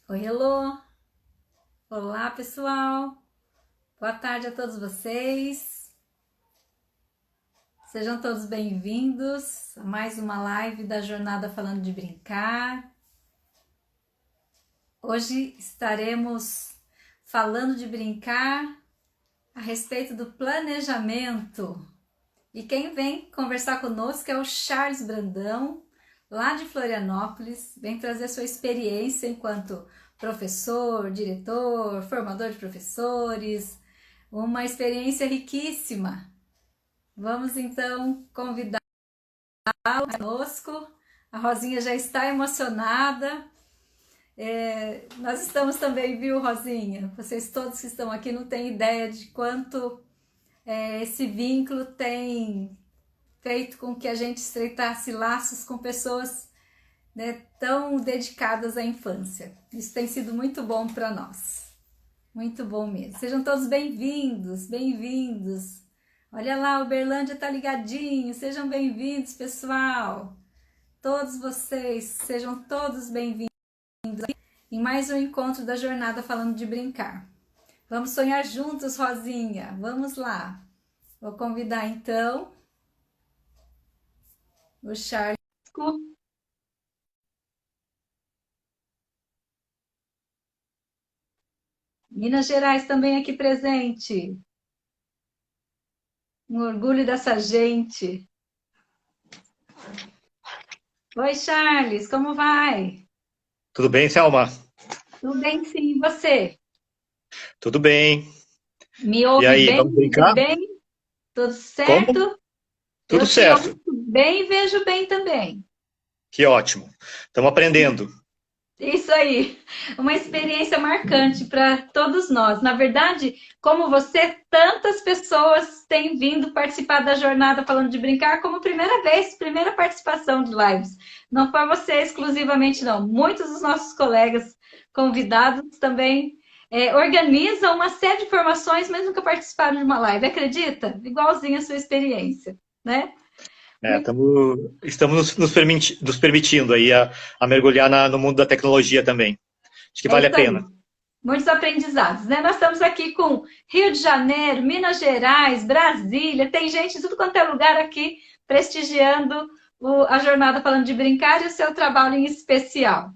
Oi, hello! Olá, pessoal! Boa tarde a todos vocês. Sejam todos bem-vindos a mais uma live da Jornada Falando de Brincar. Hoje estaremos falando de brincar a respeito do planejamento. E quem vem conversar conosco é o Charles Brandão, lá de Florianópolis, vem trazer sua experiência enquanto professor, diretor, formador de professores, uma experiência riquíssima. Vamos então convidá-lo conosco. A Rosinha já está emocionada. Nós estamos também, viu, Rosinha? Vocês todos que estão aqui não têm ideia de quanto esse vínculo tem feito com que a gente estreitasse laços com pessoas, né, tão dedicadas à infância. Isso tem sido muito bom para nós. Muito bom mesmo. Sejam todos bem-vindos, bem-vindos. Olha lá, o Uberlândia tá ligadinho. Sejam bem-vindos, pessoal. Todos vocês, sejam todos bem-vindos em mais um encontro da Jornada Falando de Brincar. Vamos sonhar juntos, Rosinha. Vamos lá. Vou convidar então o Charles. Minas Gerais também aqui presente. Um orgulho dessa gente. Oi, Charles, como vai? Tudo bem, Selma? Tudo bem, sim, e você? Tudo bem. Me E ouve aí, bem, vamos me vê brincar? bem? Tudo Como? certo? Tudo Eu te ouço certo. bem e vejo bem também. Que ótimo. Estamos aprendendo. Isso aí, uma experiência marcante para todos nós. Na verdade, como você, tantas pessoas têm vindo participar da jornada falando de brincar como primeira vez, primeira participação de lives. Não foi você exclusivamente, não. Muitos dos nossos colegas convidados também organizam uma série de formações, mas nunca participaram de uma live. Acredita? Igualzinho a sua experiência, né? Muito Estamos nos permitindo aí a mergulhar no mundo da tecnologia também. Acho que é vale a isso aí. pena. Muitos aprendizados, né? Nós estamos aqui com Rio de Janeiro, Minas Gerais, Brasília, tem gente de tudo quanto é lugar aqui prestigiando a jornada falando de brincar e o seu trabalho em especial.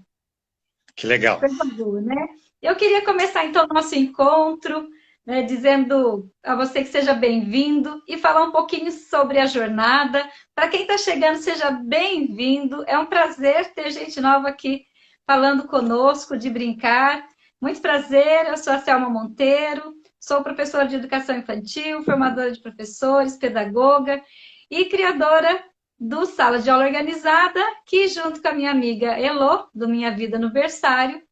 Que legal. Coisa boa, né? Eu queria começar então o nosso encontro, né, dizendo a você que seja bem-vindo e falar um pouquinho sobre a jornada. Para quem está chegando, seja bem-vindo. É um prazer ter gente nova aqui falando conosco de brincar. Muito prazer, eu sou a Selma Monteiro, sou professora de educação infantil, formadora de professores, pedagoga e criadora do Sala de Aula Organizada, que junto com a minha amiga Elô, do Minha Vida no Berçário,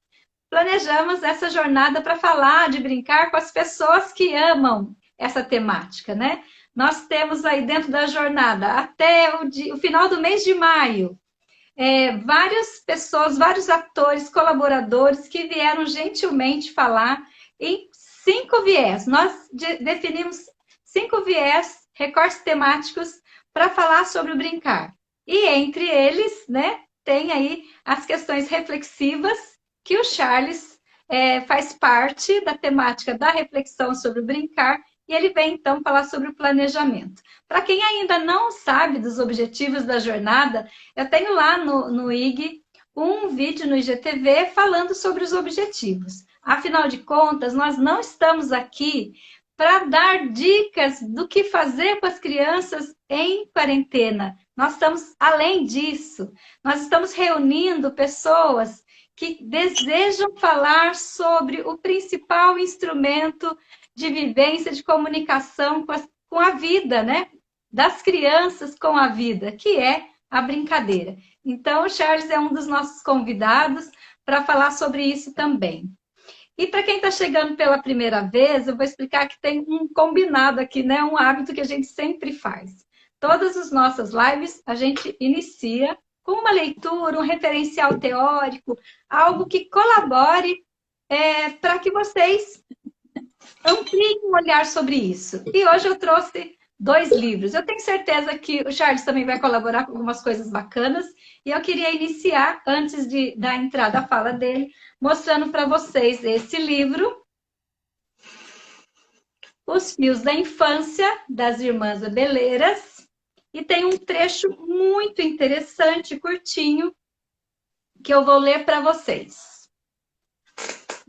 planejamos essa jornada para falar de brincar com as pessoas que amam essa temática, né? Nós temos aí dentro da jornada, até o final do mês de maio, várias pessoas, vários atores, colaboradores que vieram gentilmente falar em 5 viés. Nós definimos 5 viés, recortes temáticos, para falar sobre o brincar. E entre eles, né, tem aí as questões reflexivas, que o Charles faz parte da temática da reflexão sobre o brincar, e ele vem então falar sobre o planejamento. Para quem ainda não sabe dos objetivos da jornada, eu tenho lá no IG um vídeo no IGTV falando sobre os objetivos. Afinal de contas, nós não estamos aqui para dar dicas do que fazer com as crianças em quarentena. Nós estamos além disso. Nós estamos reunindo pessoas que desejam falar sobre o principal instrumento de vivência, de comunicação com a vida, né? Das crianças com a vida, que é a brincadeira. Então, o Charles é um dos nossos convidados para falar sobre isso também. E para quem está chegando pela primeira vez, eu vou explicar que tem um combinado aqui, né? Um hábito que a gente sempre faz. Todas as nossas lives a gente inicia com uma leitura, um referencial teórico, algo que colabore para que vocês ampliem um olhar sobre isso. E hoje eu trouxe 2 livros. Eu tenho certeza que o Charles também vai colaborar com algumas coisas bacanas. E eu queria iniciar, antes de dar entrada à fala dele, mostrando para vocês esse livro, Os Fios da Infância, das Irmãs Abeleiras. E tem um trecho muito interessante, curtinho, que eu vou ler para vocês.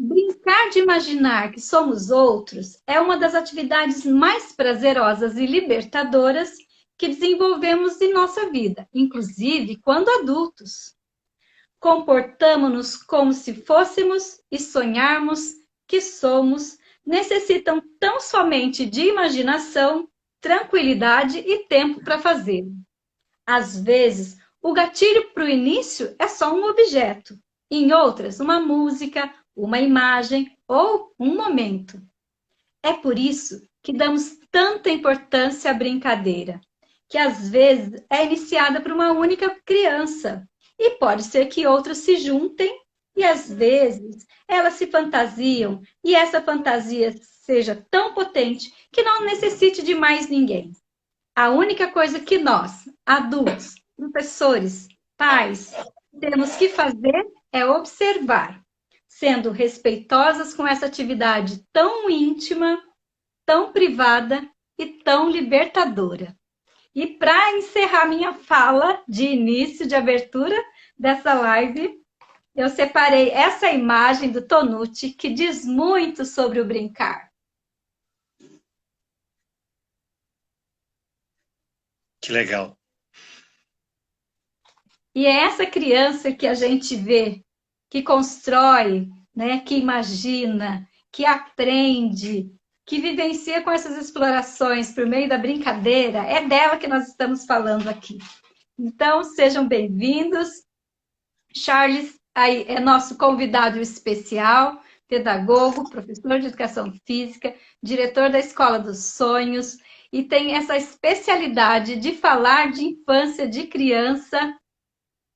Brincar de imaginar que somos outros é uma das atividades mais prazerosas e libertadoras que desenvolvemos em nossa vida, inclusive quando adultos. Comportamo-nos como se fôssemos e sonharmos que somos necessitam tão somente de imaginação, tranquilidade e tempo para fazer. Às vezes, o gatilho para o início é só um objeto, em outras, uma música, uma imagem ou um momento. É por isso que damos tanta importância à brincadeira, que às vezes é iniciada por uma única criança, e pode ser que outras se juntem, e às vezes elas se fantasiam, e essa fantasia seja tão potente que não necessite de mais ninguém. A única coisa que nós, adultos, professores, pais, temos que fazer é observar, sendo respeitosas com essa atividade tão íntima, tão privada e tão libertadora. E para encerrar minha fala de início, de abertura dessa live, eu separei essa imagem do Tonucci, que diz muito sobre o brincar. Que legal. E é essa criança que a gente vê, que constrói, né, que imagina, que aprende, que vivencia com essas explorações por meio da brincadeira, é dela que nós estamos falando aqui. Então, sejam bem-vindos. Charles aí é nosso convidado especial, pedagogo, professor de educação física, diretor da Escola dos Sonhos, e tem essa especialidade de falar de infância, de criança,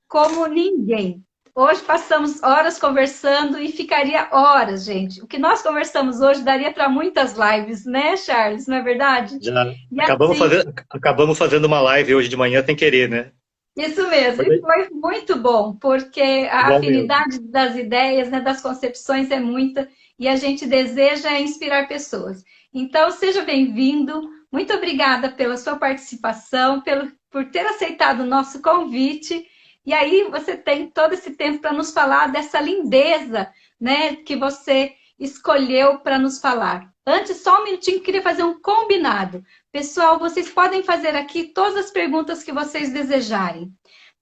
como ninguém. Hoje passamos horas conversando e ficaria horas, gente. O que nós conversamos hoje daria para muitas lives, né, Charles? Não é verdade? Já E assim, acabamos fazendo uma live hoje de manhã sem querer, né? isso mesmo, e foi muito bom, porque a Igual mesmo. afinidade das ideias, né, das concepções é muita, e a gente deseja inspirar pessoas. Então, seja bem-vindo, muito obrigada pela sua participação, por ter aceitado o nosso convite, e aí você tem todo esse tempo para nos falar dessa lindeza, né, que você escolheu para nos falar. Antes, só um minutinho, queria fazer um combinado. Pessoal, vocês podem fazer aqui todas as perguntas que vocês desejarem.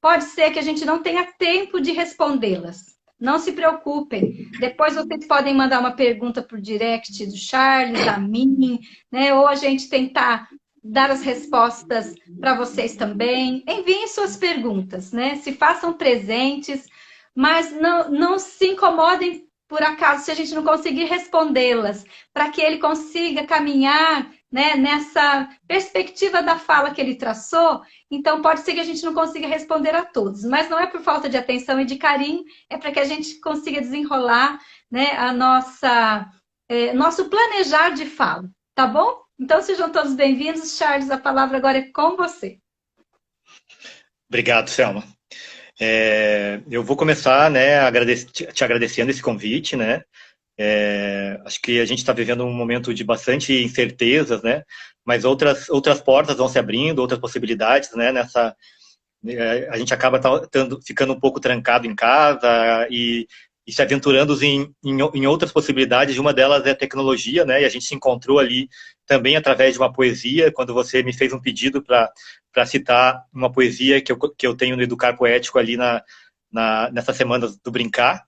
Pode ser que a gente não tenha tempo de respondê-las. Não se preocupem. Depois vocês podem mandar uma pergunta por direct do Charles, a mim, né? Ou a gente tentar dar as respostas para vocês também. Enviem suas perguntas, né? Se façam presentes, mas não se incomodem por acaso se a gente não conseguir respondê-las, para que ele consiga caminhar, né, nessa perspectiva da fala que ele traçou. Então, pode ser que a gente não consiga responder a todos, mas não é por falta de atenção e de carinho, é para que a gente consiga desenrolar, né, nosso planejar de fala, tá bom? Então, sejam todos bem-vindos. Charles, a palavra agora é com você. Obrigado, Selma. Eu vou começar, né, te agradecendo esse convite, né? Acho que a gente está vivendo um momento de bastante incertezas, né? Mas outras portas vão se abrindo, outras possibilidades, né? A gente acaba ficando um pouco trancado em casa e se aventurando em outras possibilidades. Uma delas é a tecnologia, né? E a gente se encontrou ali também através de uma poesia, quando você me fez um pedido para citar uma poesia que eu tenho no Educar Poético ali nessa semana do Brincar.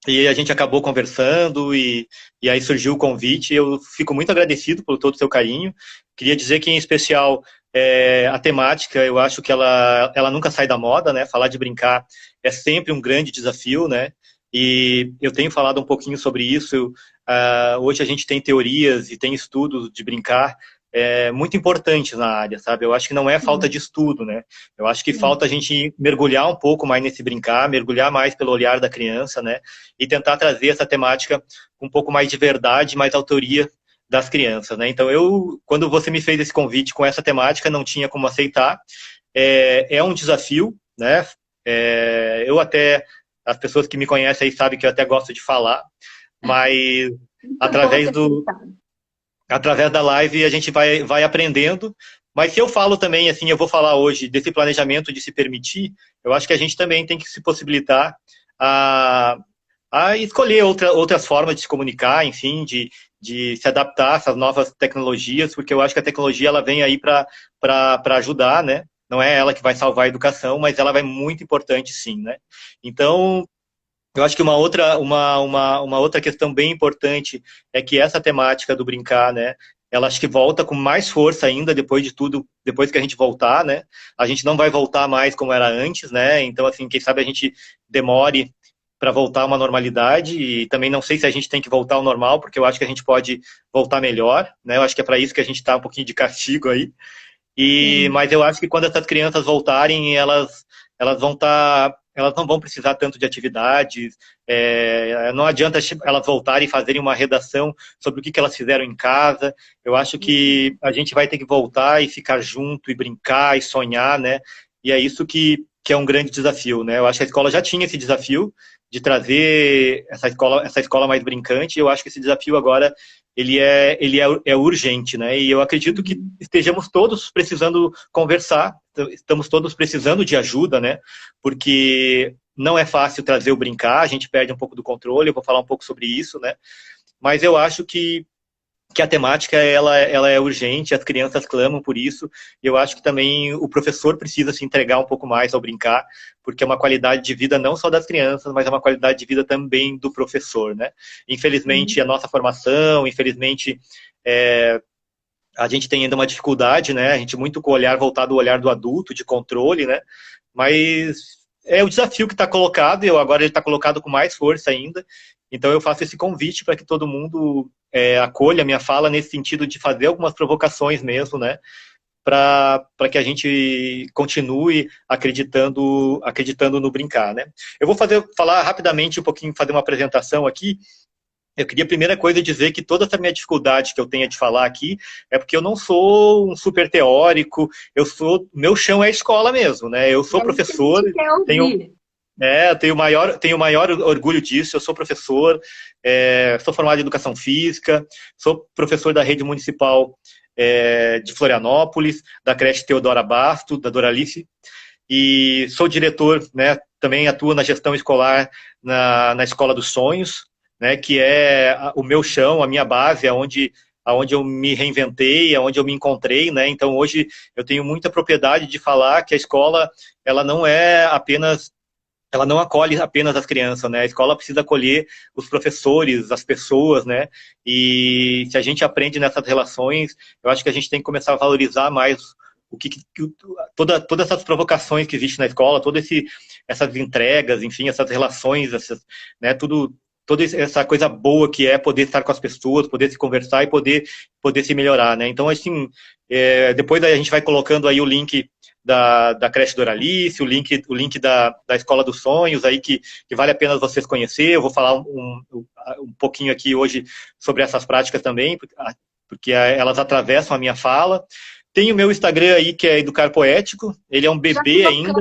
E a gente acabou conversando e aí surgiu o convite. Eu fico muito agradecido por todo o seu carinho. Queria dizer que, em especial, a temática, eu acho que ela nunca sai da moda, né? Falar de brincar é sempre um grande desafio, né? E eu tenho falado um pouquinho sobre isso. Hoje a gente tem teorias e tem estudos de brincar muito importantes na área, sabe? Eu acho que não é falta de estudo, né? Eu acho que falta a gente mergulhar um pouco mais nesse brincar, mergulhar mais pelo olhar da criança, né? E tentar trazer essa temática com um pouco mais de verdade, mais autoria das crianças, né? Então, quando você me fez esse convite com essa temática, não tinha como aceitar. É um desafio, né? Eu até, as pessoas que me conhecem aí sabem que eu até gosto de falar, mas Isso é bom através ter pensado. através da live a gente vai aprendendo. Mas se eu falo também, assim, eu vou falar hoje desse planejamento de se permitir, eu acho que a gente também tem que se possibilitar a, a escolher outras formas de se comunicar, enfim, de se adaptar a essas novas tecnologias, porque eu acho que a tecnologia ela vem aí para ajudar, né? Não é ela que vai salvar a educação, mas ela vai muito importante sim, né? Então, eu acho que uma outra questão bem importante é que essa temática do brincar, né? Ela acho que volta com mais força ainda depois de tudo, depois que a gente voltar, né? A gente não vai voltar mais como era antes, né? Então, assim, quem sabe a gente demore para voltar a uma normalidade e também não sei se a gente tem que voltar ao normal, porque eu acho que a gente pode voltar melhor, né? Eu acho que é para isso que a gente está um pouquinho de castigo aí. Sim. Mas eu acho que quando essas crianças voltarem, elas vão estar, elas não vão precisar tanto de atividades. Não adianta elas voltarem e fazerem uma redação sobre o que elas fizeram em casa. Eu acho que a gente vai ter que voltar e ficar junto e brincar e sonhar, né? E é isso que é um grande desafio, né? Eu acho que a escola já tinha esse desafio de trazer essa escola mais brincante. E eu acho que esse desafio agora é urgente, né? E eu acredito que estejamos todos precisando conversar, estamos todos precisando de ajuda, né? Porque não é fácil trazer o brincar, a gente perde um pouco do controle, eu vou falar um pouco sobre isso, né? Mas eu acho que a temática ela é urgente, as crianças clamam por isso, e eu acho que também o professor precisa se entregar um pouco mais ao brincar, porque é uma qualidade de vida não só das crianças, mas é uma qualidade de vida também do professor, né? Infelizmente, a nossa formação, infelizmente, a gente tem ainda uma dificuldade, né? A gente muito com o olhar voltado ao olhar do adulto, de controle, né? Mas é o desafio que está colocado, e agora ele está colocado com mais força ainda. Então eu faço esse convite para que todo mundo acolha a minha fala nesse sentido de fazer algumas provocações mesmo, né? Para que a gente continue acreditando no brincar, né? Eu vou falar rapidamente um pouquinho, fazer uma apresentação aqui. Eu queria, a primeira coisa, dizer que toda essa minha dificuldade que eu tenho de falar aqui é porque eu não sou um super teórico, meu chão é a escola mesmo, né? Eu sou É isso que a professor, gente quer tenho, ouvir. tenho maior orgulho disso, eu sou professor, sou formado em educação física, sou professor da rede municipal de Florianópolis, da creche Teodora Basto, da Doralice, e sou diretor, né? Também atuo na gestão escolar na Escola dos Sonhos, né, que é o meu chão, a minha base, aonde eu me reinventei, aonde eu me encontrei, né? Então hoje eu tenho muita propriedade de falar que a escola ela não é apenas ela não acolhe apenas as crianças, né? A escola precisa acolher os professores, as pessoas, né? E se a gente aprende nessas relações, eu acho que a gente tem que começar a valorizar mais todas essas provocações que existem na escola, essas entregas, enfim, essas relações, né? Toda essa coisa boa que é poder estar com as pessoas, poder se conversar e poder se melhorar, né? Então, assim, depois a gente vai colocando aí o link da creche Doralice, o link da Escola dos Sonhos, aí que vale a pena vocês conhecer. Eu vou falar um pouquinho aqui hoje sobre essas práticas também, porque elas atravessam a minha fala. Tem o meu Instagram aí, que é Educar Poético, ele é um bebê ainda.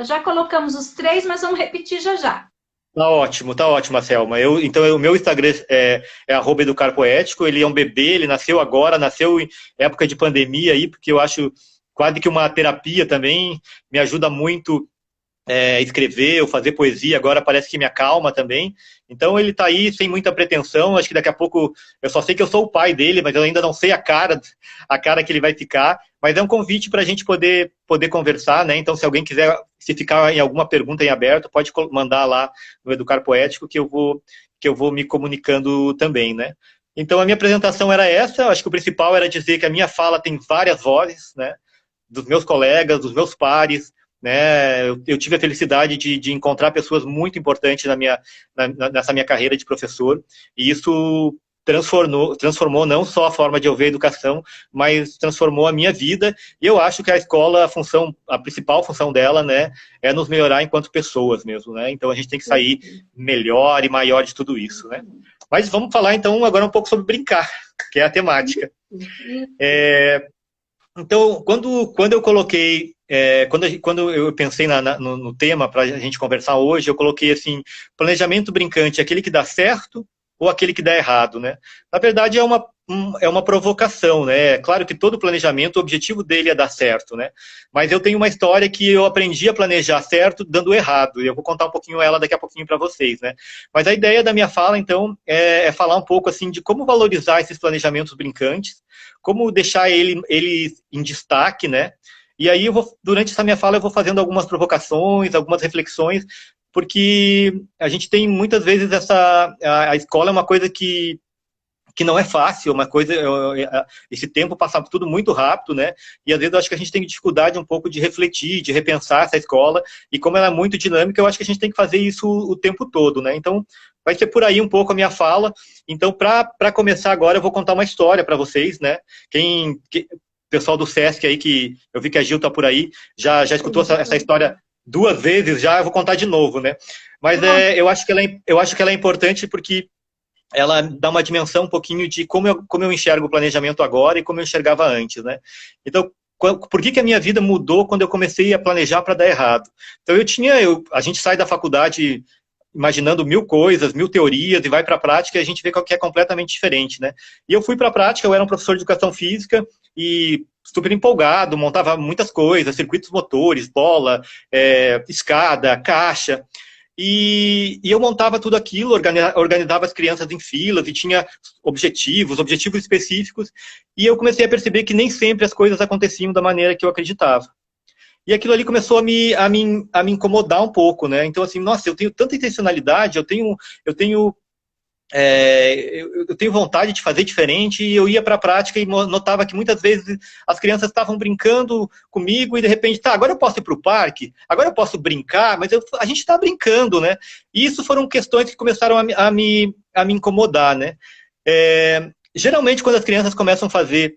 Já colocamos os três, mas vamos repetir já já. Tá ótimo, Selma. Então, o meu Instagram é @educarpoético, ele é um bebê, ele nasceu agora, nasceu em época de pandemia aí, porque eu acho quase que uma terapia também, me ajuda muito escrever ou fazer poesia, agora parece que me acalma também. Então ele tá aí sem muita pretensão, acho que daqui a pouco, eu só sei que eu sou o pai dele, mas eu ainda não sei a cara que ele vai ficar, mas é um convite para a gente poder conversar, né? Então se alguém quiser, se ficar em alguma pergunta em aberto, pode mandar lá no Educar Poético que eu vou me comunicando também, né? Então a minha apresentação era essa, acho que o principal era dizer que a minha fala tem várias vozes, né? Dos meus colegas, dos meus pares, né? Eu tive a felicidade de encontrar pessoas muito importantes nessa minha carreira de professor, e isso transformou não só a forma de eu ver a educação, mas transformou a minha vida, e eu acho que a escola, a principal função dela, né, é nos melhorar enquanto pessoas mesmo, né? Então a gente tem que sair melhor e maior de tudo isso, né? Mas vamos falar então agora um pouco sobre brincar. que é a temática. Isso. Então, quando eu coloquei, quando eu pensei no tema para a gente conversar hoje, eu coloquei assim, planejamento brincante, aquele que dá certo ou aquele que dá errado, né? Na verdade, é uma provocação, né? É claro que todo planejamento, o objetivo dele é dar certo, né? Mas eu tenho uma história que eu aprendi a planejar certo dando errado, e eu vou contar um pouquinho ela daqui a pouquinho para vocês, né? Mas a ideia da minha fala, então, é falar um pouco, assim, de como valorizar esses planejamentos brincantes, como deixar ele em destaque, né? E aí, durante essa minha fala, eu vou fazendo algumas provocações, algumas reflexões, porque a gente tem muitas vezes a escola é uma coisa que não é fácil, uma coisa, esse tempo passa tudo muito rápido, né? E às vezes eu acho que a gente tem dificuldade um pouco de refletir, de repensar essa escola, e como ela é muito dinâmica, eu acho que a gente tem que fazer isso o tempo todo, né? Então, vai ser por aí um pouco a minha fala. Então, para começar agora, eu vou contar uma história para vocês, né? O pessoal do Sesc aí, que eu vi que a Gil tá por aí, já escutou essa história 2 vezes já, eu vou contar de novo, né? Mas eu acho que ela é importante porque ela dá uma dimensão um pouquinho de como eu enxergo o planejamento agora e como eu enxergava antes, né? Então, por que a minha vida mudou quando eu comecei a planejar para dar errado? Então, a gente sai da faculdade imaginando 1000 coisas, 1000 teorias, e vai para a prática e a gente vê que é completamente diferente, né? E eu fui para a prática, eu era um professor de educação física e super empolgado, montava muitas coisas, circuitos motores, bola, escada, caixa, e eu montava tudo aquilo, organizava as crianças em filas e tinha objetivos específicos, e eu comecei a perceber que nem sempre as coisas aconteciam da maneira que eu acreditava. E aquilo ali começou a me incomodar um pouco, né? Então, assim, nossa, eu tenho tanta intencionalidade, eu tenho vontade de fazer diferente, e eu ia para a prática e notava que muitas vezes as crianças estavam brincando comigo e de repente, tá, agora eu posso ir para o parque, agora eu posso brincar, mas a gente está brincando, né? E isso foram questões que começaram a me incomodar, né? Geralmente, quando as crianças começam a fazer,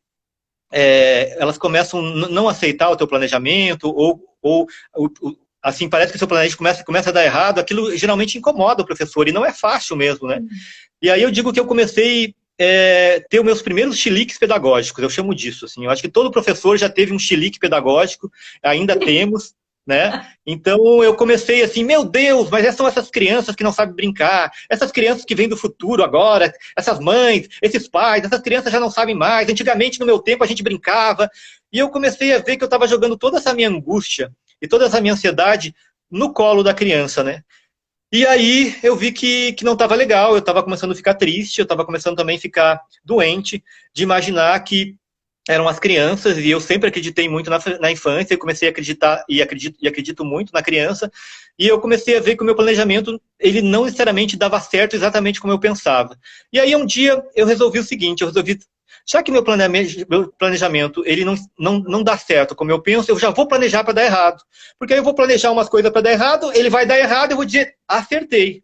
elas começam a não aceitar o teu planejamento, ou assim, parece que o seu planejamento começa a dar errado, aquilo geralmente incomoda o professor, e não é fácil mesmo, né? E aí eu digo que eu comecei a ter os meus primeiros chiliques pedagógicos, eu chamo disso, assim, eu acho que todo professor já teve um chilique pedagógico, ainda temos, né? Então eu comecei assim, meu Deus, mas são essas crianças que não sabem brincar, essas crianças que vêm do futuro agora, essas mães, esses pais, essas crianças já não sabem mais, antigamente no meu tempo a gente brincava, e eu comecei a ver que eu estava jogando toda essa minha angústia e toda essa minha ansiedade no colo da criança, né? E aí eu vi que não estava legal, eu estava começando a ficar triste, eu estava começando também a ficar doente, de imaginar que eram as crianças, e eu sempre acreditei muito na infância, eu comecei a acreditar, e acredito muito na criança, e eu comecei a ver que o meu planejamento, ele não necessariamente dava certo exatamente como eu pensava. E aí um dia eu resolvi o seguinte, já que meu planejamento ele não dá certo como eu penso, eu já vou planejar para dar errado. Porque aí eu vou planejar umas coisas para dar errado, ele vai dar errado, eu vou dizer, acertei.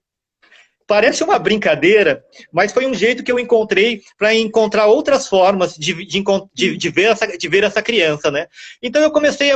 Parece uma brincadeira, mas foi um jeito que eu encontrei para encontrar outras formas de ver essa criança, né? Então eu comecei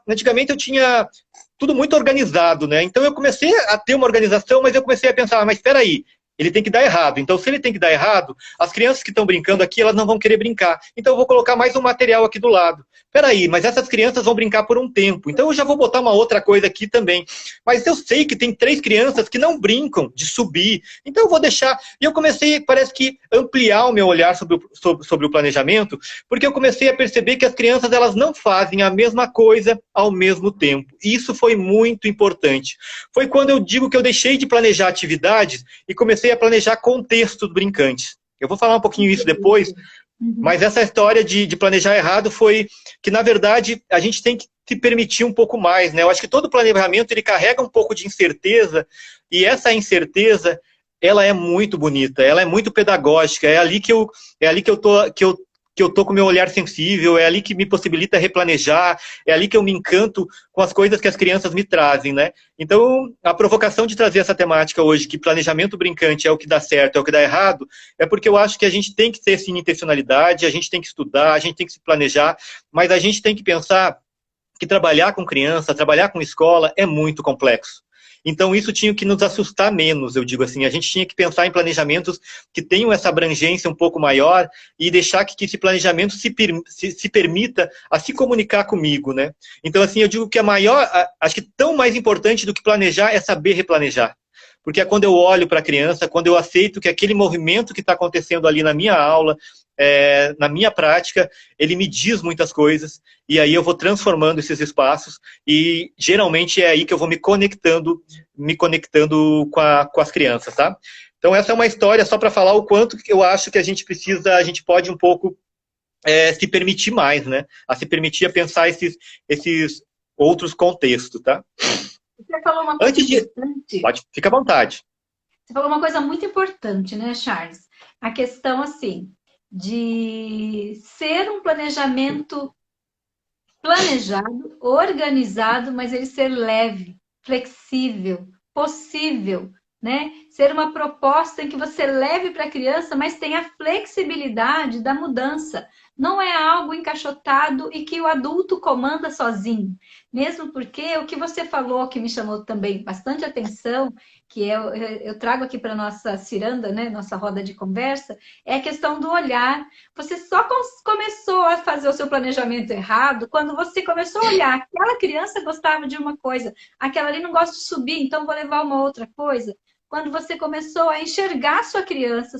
antigamente eu tinha tudo muito organizado, né? Então eu comecei a ter uma organização, mas eu comecei a pensar, mas espera aí, ele tem que dar errado. Então, se ele tem que dar errado, as crianças que estão brincando aqui, elas não vão querer brincar. Então, eu vou colocar mais um material aqui do lado. Peraí, mas essas crianças vão brincar por um tempo. Então, eu já vou botar uma outra coisa aqui também. Mas eu sei que tem 3 crianças que não brincam de subir. Então, eu vou deixar. E eu comecei, parece que, ampliar o meu olhar sobre o planejamento, porque eu comecei a perceber que as crianças, elas não fazem a mesma coisa ao mesmo tempo. E isso foi muito importante. Foi quando eu digo que eu deixei de planejar atividades e comecei a planejar contextos brincantes. Eu vou falar um pouquinho isso depois, mas essa história de planejar errado foi que, na verdade, a gente tem que se permitir um pouco mais, né? Eu acho que todo planejamento, ele carrega um pouco de incerteza, e essa incerteza, ela é muito bonita, ela é muito pedagógica, é ali que eu tô com o meu olhar sensível, é ali que me possibilita replanejar, é ali que eu me encanto com as coisas que as crianças me trazem, né? Então, a provocação de trazer essa temática hoje, que planejamento brincante é o que dá certo, é o que dá errado, é porque eu acho que a gente tem que ter, sim, intencionalidade, a gente tem que estudar, a gente tem que se planejar, mas a gente tem que pensar que trabalhar com criança, trabalhar com escola é muito complexo. Então isso tinha que nos assustar menos, eu digo assim. A gente tinha que pensar em planejamentos que tenham essa abrangência um pouco maior e deixar que esse planejamento se permita a se comunicar comigo, né? Então, assim, eu digo que acho que tão mais importante do que planejar é saber replanejar. Porque é quando eu olho para a criança, quando eu aceito que aquele movimento que está acontecendo ali na minha aula, na minha prática, ele me diz muitas coisas, e aí eu vou transformando esses espaços, e geralmente é aí que eu vou me conectando com as crianças, tá? Então essa é uma história só para falar o quanto que eu acho que a gente pode um pouco se permitir mais, né? A se permitir a pensar esses outros contextos, tá? Você falou uma coisa importante. Pode, fica à vontade. Você falou uma coisa muito importante, né, Charles? A questão, assim, de ser um planejamento planejado, organizado, mas ele ser leve, flexível, possível, né? Ser uma proposta em que você leve para a criança, mas tenha a flexibilidade da mudança. Não é algo encaixotado e que o adulto comanda sozinho. Mesmo porque o que você falou, que me chamou também bastante atenção, que eu trago aqui para a nossa ciranda, né, nossa roda de conversa, é a questão do olhar. Você só começou a fazer o seu planejamento errado quando você começou a olhar. Aquela criança gostava de uma coisa, aquela ali não gosta de subir, então vou levar uma outra coisa. Quando você começou a enxergar a sua criança,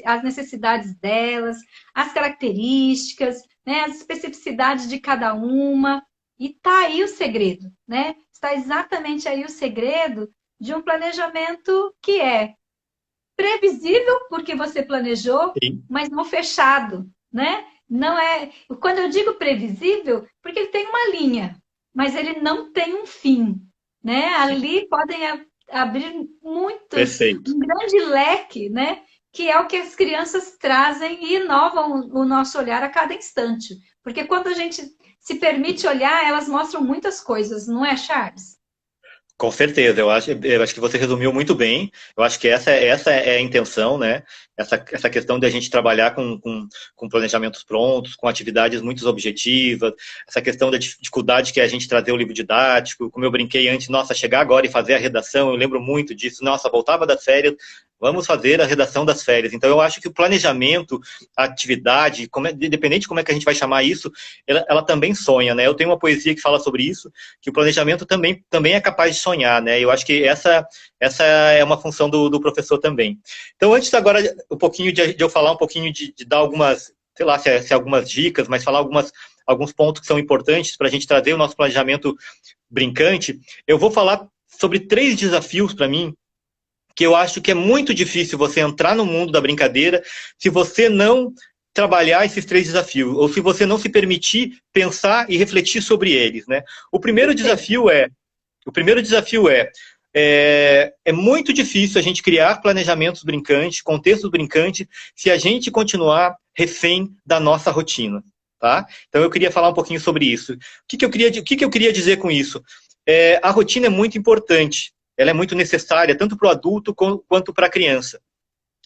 as necessidades delas, as características, né, as especificidades de cada uma. E está aí o segredo, né? Está exatamente aí o segredo de um planejamento que é previsível, porque você planejou, Sim. mas não fechado, né? Não é. Quando eu digo previsível, porque ele tem uma linha, mas ele não tem um fim, né? Ali podem abrir Perfeito. um grande leque, né? Que é o que as crianças trazem e inovam o nosso olhar a cada instante. Porque quando a gente se permite olhar, elas mostram muitas coisas, não é, Charles? Com certeza, eu acho que você resumiu muito bem. Eu acho que essa é a intenção, né? Essa questão de a gente trabalhar com planejamentos prontos, com atividades muito objetivas, essa questão da dificuldade que é a gente trazer o livro didático, como eu brinquei antes, nossa, chegar agora e fazer a redação, eu lembro muito disso, nossa, voltava das férias, vamos fazer a redação das férias. Então, eu acho que o planejamento, a atividade, independente de como é que a gente vai chamar isso, ela também sonha, né? Eu tenho uma poesia que fala sobre isso, que o planejamento também é capaz de sonhar, né? Eu acho que essa é uma função do professor também. Então, antes agora, um pouquinho de eu falar um pouquinho de dar algumas, sei lá, se algumas dicas, mas falar alguns pontos que são importantes para a gente trazer o nosso planejamento brincante, eu vou falar sobre 3 desafios para mim, que eu acho que é muito difícil você entrar no mundo da brincadeira se você não trabalhar esses 3 desafios, ou se você não se permitir pensar e refletir sobre eles, né? O primeiro desafio é muito difícil a gente criar planejamentos brincantes, contextos brincantes, se a gente continuar refém da nossa rotina, tá? Então eu queria falar um pouquinho sobre isso. O que eu queria dizer com isso? A rotina é muito importante, ela é muito necessária, tanto para o adulto quanto para a criança.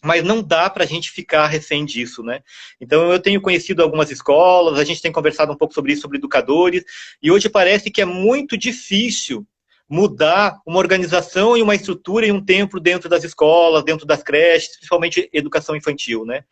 Mas não dá para a gente ficar refém disso, né? Então, eu tenho conhecido algumas escolas, a gente tem conversado um pouco sobre isso, sobre educadores, e hoje parece que é muito difícil mudar uma organização e uma estrutura e um tempo dentro das escolas, dentro das creches, principalmente educação infantil, né?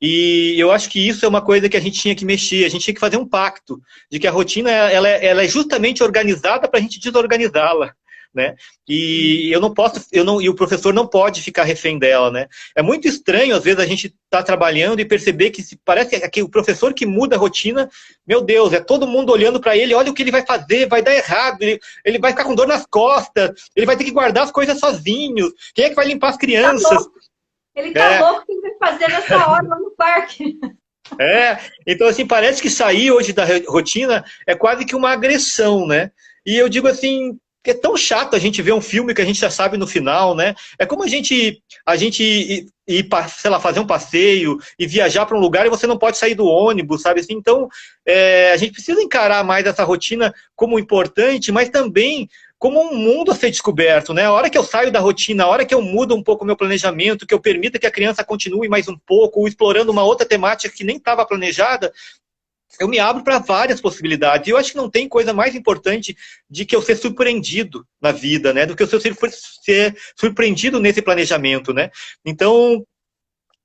E eu acho que isso é uma coisa que a gente tinha que mexer, a gente tinha que fazer um pacto de que a rotina ela é justamente organizada para a gente desorganizá-la, né? E e o professor não pode ficar refém dela, né? É muito estranho, às vezes, a gente tá trabalhando e perceber que parece que o professor que muda a rotina, meu Deus, é todo mundo olhando para ele, olha o que ele vai fazer, vai dar errado, ele vai ficar com dor nas costas, ele vai ter que guardar as coisas sozinho, quem é que vai limpar as crianças? Ele tá louco, o que ele vai fazer nessa hora lá no parque? Então assim, parece que sair hoje da rotina é quase que uma agressão, né? E eu digo assim, que é tão chato a gente ver um filme que a gente já sabe no final, né? É como a gente ir, sei lá, fazer um passeio e viajar para um lugar e você não pode sair do ônibus, sabe assim? Então, a gente precisa encarar mais essa rotina como importante, mas também como um mundo a ser descoberto, né? A hora que eu saio da rotina, a hora que eu mudo um pouco o meu planejamento, que eu permita que a criança continue mais um pouco, ou explorando uma outra temática que nem estava planejada, eu me abro para várias possibilidades. E eu acho que não tem coisa mais importante de que eu ser surpreendido na vida, né? Do que eu ser surpreendido nesse planejamento, né? Então,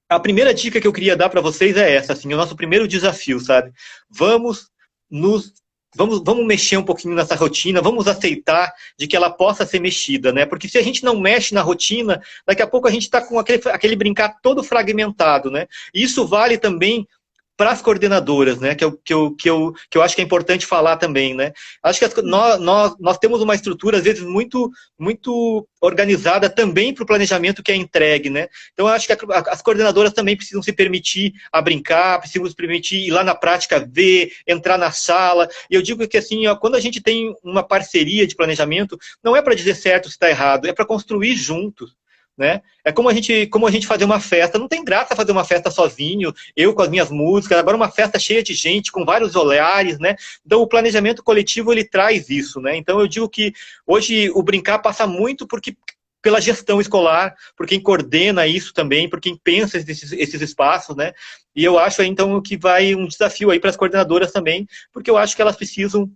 a primeira dica que eu queria dar para vocês é essa, assim, o nosso primeiro desafio, sabe? Vamos nos vamos mexer um pouquinho nessa rotina, vamos aceitar de que ela possa ser mexida, né? Porque se a gente não mexe na rotina, daqui a pouco a gente está com aquele brincar todo fragmentado, né? E isso vale também para as coordenadoras, né? Que eu acho que é importante falar também, né? Acho que nós temos uma estrutura, às vezes, muito organizada também para o planejamento que é entregue, né? Então, eu acho que as coordenadoras também precisam se permitir a brincar, precisam se permitir ir lá na prática ver, entrar na sala. E eu digo que, assim, ó, quando a gente tem uma parceria de planejamento, não é para dizer certo se está errado, é para construir juntos. Né? É como a gente fazer uma festa. Não tem graça fazer uma festa sozinho, eu com as minhas músicas, agora uma festa cheia de gente, com vários olhares, né? Então o planejamento coletivo ele traz isso, né? Então eu digo que hoje o brincar passa muito pela gestão escolar, por quem coordena isso também, por quem pensa esses espaços, né? E eu acho então que vai um desafio aí para as coordenadoras também, porque eu acho que elas precisam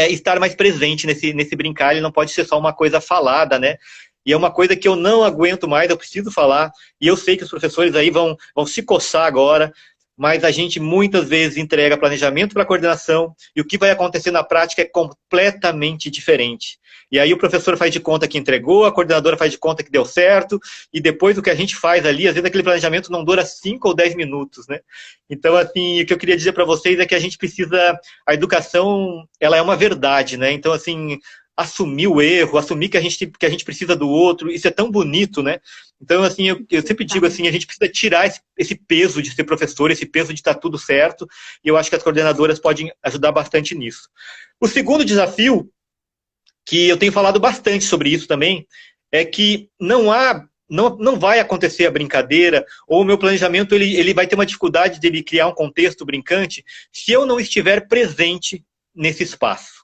estar mais presente nesse brincar, ele não pode ser só uma coisa falada, né? E é uma coisa que eu não aguento mais, eu preciso falar, e eu sei que os professores aí vão se coçar agora, mas a gente muitas vezes entrega planejamento para a coordenação, e o que vai acontecer na prática é completamente diferente. E aí o professor faz de conta que entregou, a coordenadora faz de conta que deu certo, e depois o que a gente faz ali, às vezes aquele planejamento não dura 5 ou 10 minutos, né? Então, assim, o que eu queria dizer para vocês é que a gente precisa, a educação, ela é uma verdade, né? Então, assim, assumir o erro, assumir que a gente precisa do outro, isso é tão bonito, né? Então, assim, eu sempre digo assim, a gente precisa tirar esse peso de ser professor, esse peso de estar tudo certo, e eu acho que as coordenadoras podem ajudar bastante nisso. O segundo desafio, que eu tenho falado bastante sobre isso também, é que não vai acontecer a brincadeira, ou o meu planejamento ele vai ter uma dificuldade de ele criar um contexto brincante se eu não estiver presente nesse espaço.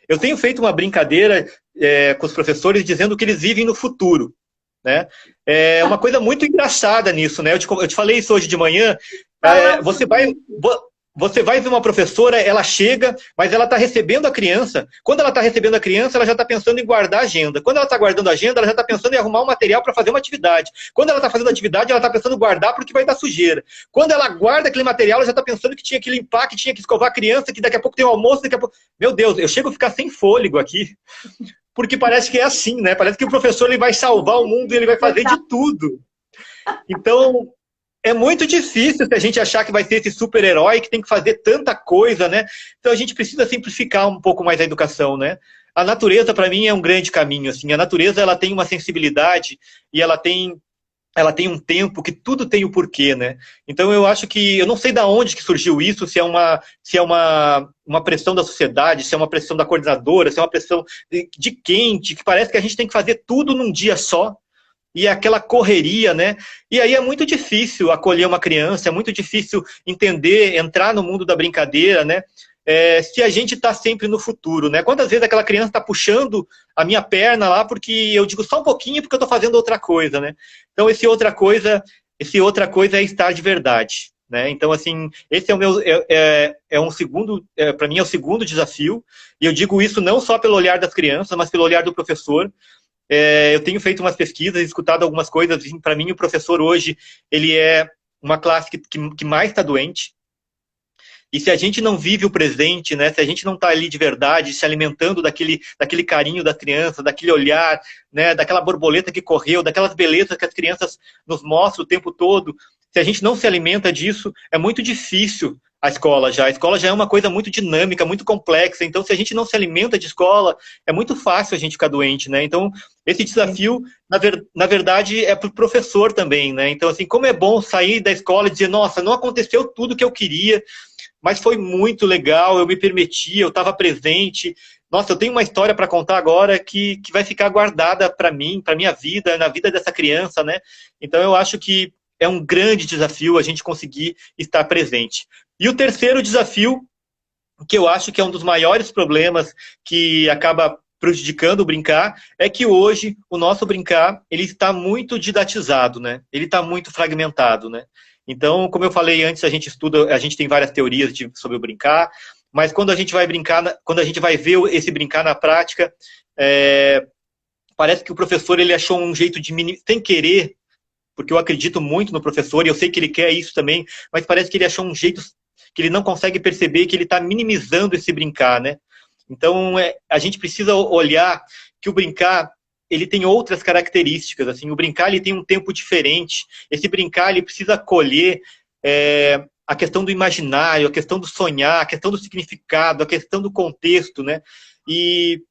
Eu tenho feito uma brincadeira com os professores dizendo que eles vivem no futuro, né? É uma coisa muito engraçada nisso, né? Eu te falei isso hoje de manhã. Você vai ver uma professora, ela chega, mas ela está recebendo a criança. Quando ela está recebendo a criança, ela já está pensando em guardar a agenda. Quando ela está guardando a agenda, ela já está pensando em arrumar um material para fazer uma atividade. Quando ela está fazendo a atividade, ela está pensando em guardar porque vai dar sujeira. Quando ela guarda aquele material, ela já está pensando que tinha que limpar, que tinha que escovar a criança, que daqui a pouco tem o almoço, daqui a pouco... Meu Deus, eu chego a ficar sem fôlego aqui. Porque parece que é assim, né? Parece que o professor ele vai salvar o mundo e ele vai fazer de tudo. Então... é muito difícil se a gente achar que vai ser esse super-herói que tem que fazer tanta coisa, né? Então a gente precisa simplificar um pouco mais a educação, né? A natureza, para mim, é um grande caminho. Assim. A natureza ela tem uma sensibilidade e ela tem um tempo que tudo tem o porquê, né? Então eu acho que, eu não sei de onde que surgiu isso, se é uma pressão da sociedade, se é uma pressão da coordenadora, se é uma pressão de quem, de que parece que a gente tem que fazer tudo num dia só. E aquela correria, né? E aí é muito difícil acolher uma criança, é muito difícil entender, entrar no mundo da brincadeira, né? Se a gente está sempre no futuro, né? Quantas vezes aquela criança está puxando a minha perna lá porque eu digo só um pouquinho porque eu estou fazendo outra coisa, né? Então esse outra coisa é estar de verdade, né? Então assim, esse é o meu um segundo, para mim é o segundo desafio. E eu digo isso não só pelo olhar das crianças, mas pelo olhar do professor. Eu tenho feito umas pesquisas, escutado algumas coisas. Para mim, o professor hoje, ele é uma classe que mais está doente. E se a gente não vive o presente, né, se a gente não está ali de verdade, se alimentando daquele carinho da criança, daquele olhar, né, daquela borboleta que correu, daquelas belezas que as crianças nos mostram o tempo todo, se a gente não se alimenta disso, é muito difícil a escola já. A escola já é uma coisa muito dinâmica, muito complexa. Então, se a gente não se alimenta de escola, é muito fácil a gente ficar doente, né? Então, esse desafio, na verdade, é para o professor também, né? Então, assim, como é bom sair da escola e dizer, nossa, não aconteceu tudo que eu queria, mas foi muito legal, eu me permiti, eu estava presente. Nossa, eu tenho uma história para contar agora que vai ficar guardada para mim, para minha vida, na vida dessa criança, né? Então, eu acho que é um grande desafio a gente conseguir estar presente. E o terceiro desafio, que eu acho que é um dos maiores problemas que acaba prejudicando o brincar, é que hoje o nosso brincar ele está muito didatizado, né? Ele está muito fragmentado, né? Então, como eu falei antes, a gente estuda, a gente tem várias teorias sobre o brincar, mas quando a gente vai brincar, quando a gente vai ver esse brincar na prática, parece que o professor ele achou um jeito de, sem querer, porque eu acredito muito no professor e eu sei que ele quer isso também, mas parece que ele achou um jeito que ele não consegue perceber que ele está minimizando esse brincar, né? Então, a gente precisa olhar que o brincar, ele tem outras características, assim, o brincar ele tem um tempo diferente, esse brincar ele precisa acolher a questão do imaginário, a questão do sonhar, a questão do significado, a questão do contexto, né? E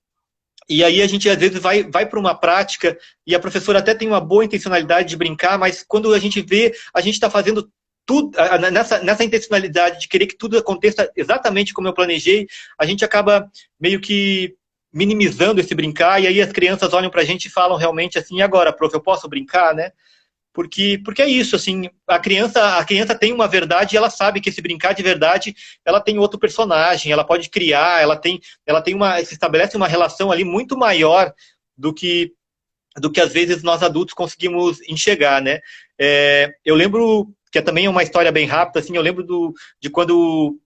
aí a gente, às vezes, vai para uma prática e a professora até tem uma boa intencionalidade de brincar, mas quando a gente vê, a gente está fazendo tudo nessa intencionalidade de querer que tudo aconteça exatamente como eu planejei, a gente acaba meio que minimizando esse brincar, e aí as crianças olham para a gente e falam realmente assim, e agora, prof, eu posso brincar, né? Porque é isso, assim, a criança tem uma verdade e ela sabe que esse brincar de verdade, ela tem outro personagem, ela pode criar, se estabelece uma relação ali muito maior do que às vezes nós adultos conseguimos enxergar, né? Eu lembro, que também é uma história bem rápida, assim, eu lembro de quando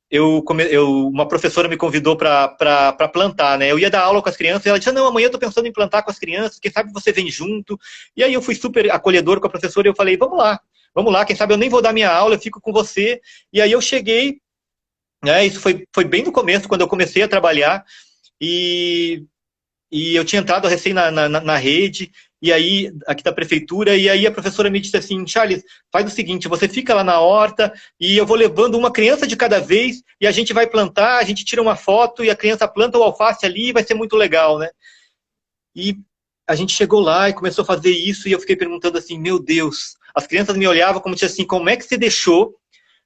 uma professora me convidou para plantar, né? Eu ia dar aula com as crianças e ela disse, não, amanhã eu estou pensando em plantar com as crianças, quem sabe você vem junto. E aí eu fui super acolhedor com a professora e eu falei, vamos lá, quem sabe eu nem vou dar minha aula, eu fico com você. E aí eu cheguei, né? Isso foi bem no começo, quando eu comecei a trabalhar, e eu tinha entrado recém na rede, e aí, aqui da prefeitura, e aí a professora me disse assim, Charles, faz o seguinte, você fica lá na horta, e eu vou levando uma criança de cada vez, e a gente vai plantar, a gente tira uma foto, e a criança planta o alface ali, e vai ser muito legal, né? E a gente chegou lá e começou a fazer isso, e eu fiquei perguntando assim, meu Deus, as crianças me olhavam como assim, como é que você deixou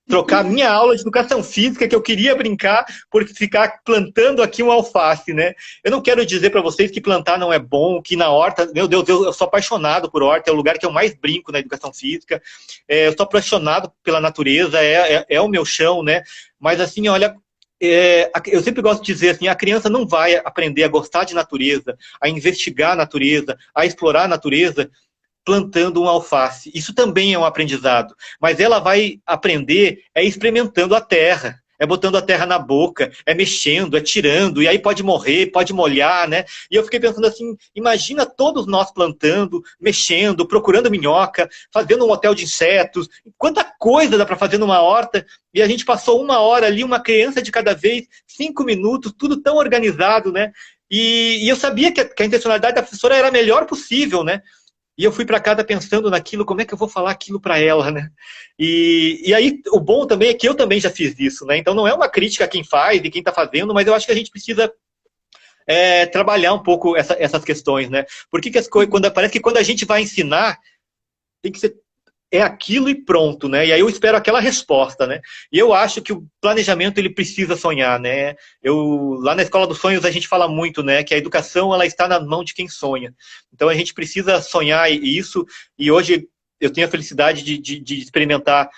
trocar minha aula de educação física, que eu queria brincar, por ficar plantando aqui um alface, né? Eu não quero dizer para vocês que plantar não é bom, que na horta, meu Deus, eu sou apaixonado por horta, é o lugar que eu mais brinco na educação física, eu sou apaixonado pela natureza, é o meu chão, né? Mas assim, olha, eu sempre gosto de dizer assim, a criança não vai aprender a gostar de natureza, a investigar a natureza, a explorar a natureza, plantando um alface. Isso também é um aprendizado. Mas ela vai aprender experimentando a terra, botando a terra na boca, mexendo, tirando, e aí pode morrer, pode molhar, né? E eu fiquei pensando assim, imagina todos nós plantando, mexendo, procurando minhoca, fazendo um hotel de insetos, quanta coisa dá para fazer numa horta, e a gente passou 1 hora ali, uma criança de cada vez, 5 minutos, tudo tão organizado, né? E eu sabia que a intencionalidade da professora era a melhor possível, né? E eu fui para casa pensando naquilo, como é que eu vou falar aquilo para ela, né? E aí, o bom também é que eu também já fiz isso, né? Então, não é uma crítica a quem faz e quem está fazendo, mas eu acho que a gente precisa trabalhar um pouco essas questões, né? Porque parece que quando a gente vai ensinar, tem que ser aquilo e pronto, né? E aí eu espero aquela resposta, né? E eu acho que o planejamento, ele precisa sonhar, né? Lá na Escola dos Sonhos a gente fala muito, né? Que a educação, ela está na mão de quem sonha. Então a gente precisa sonhar isso, e hoje eu tenho a felicidade de experimentar,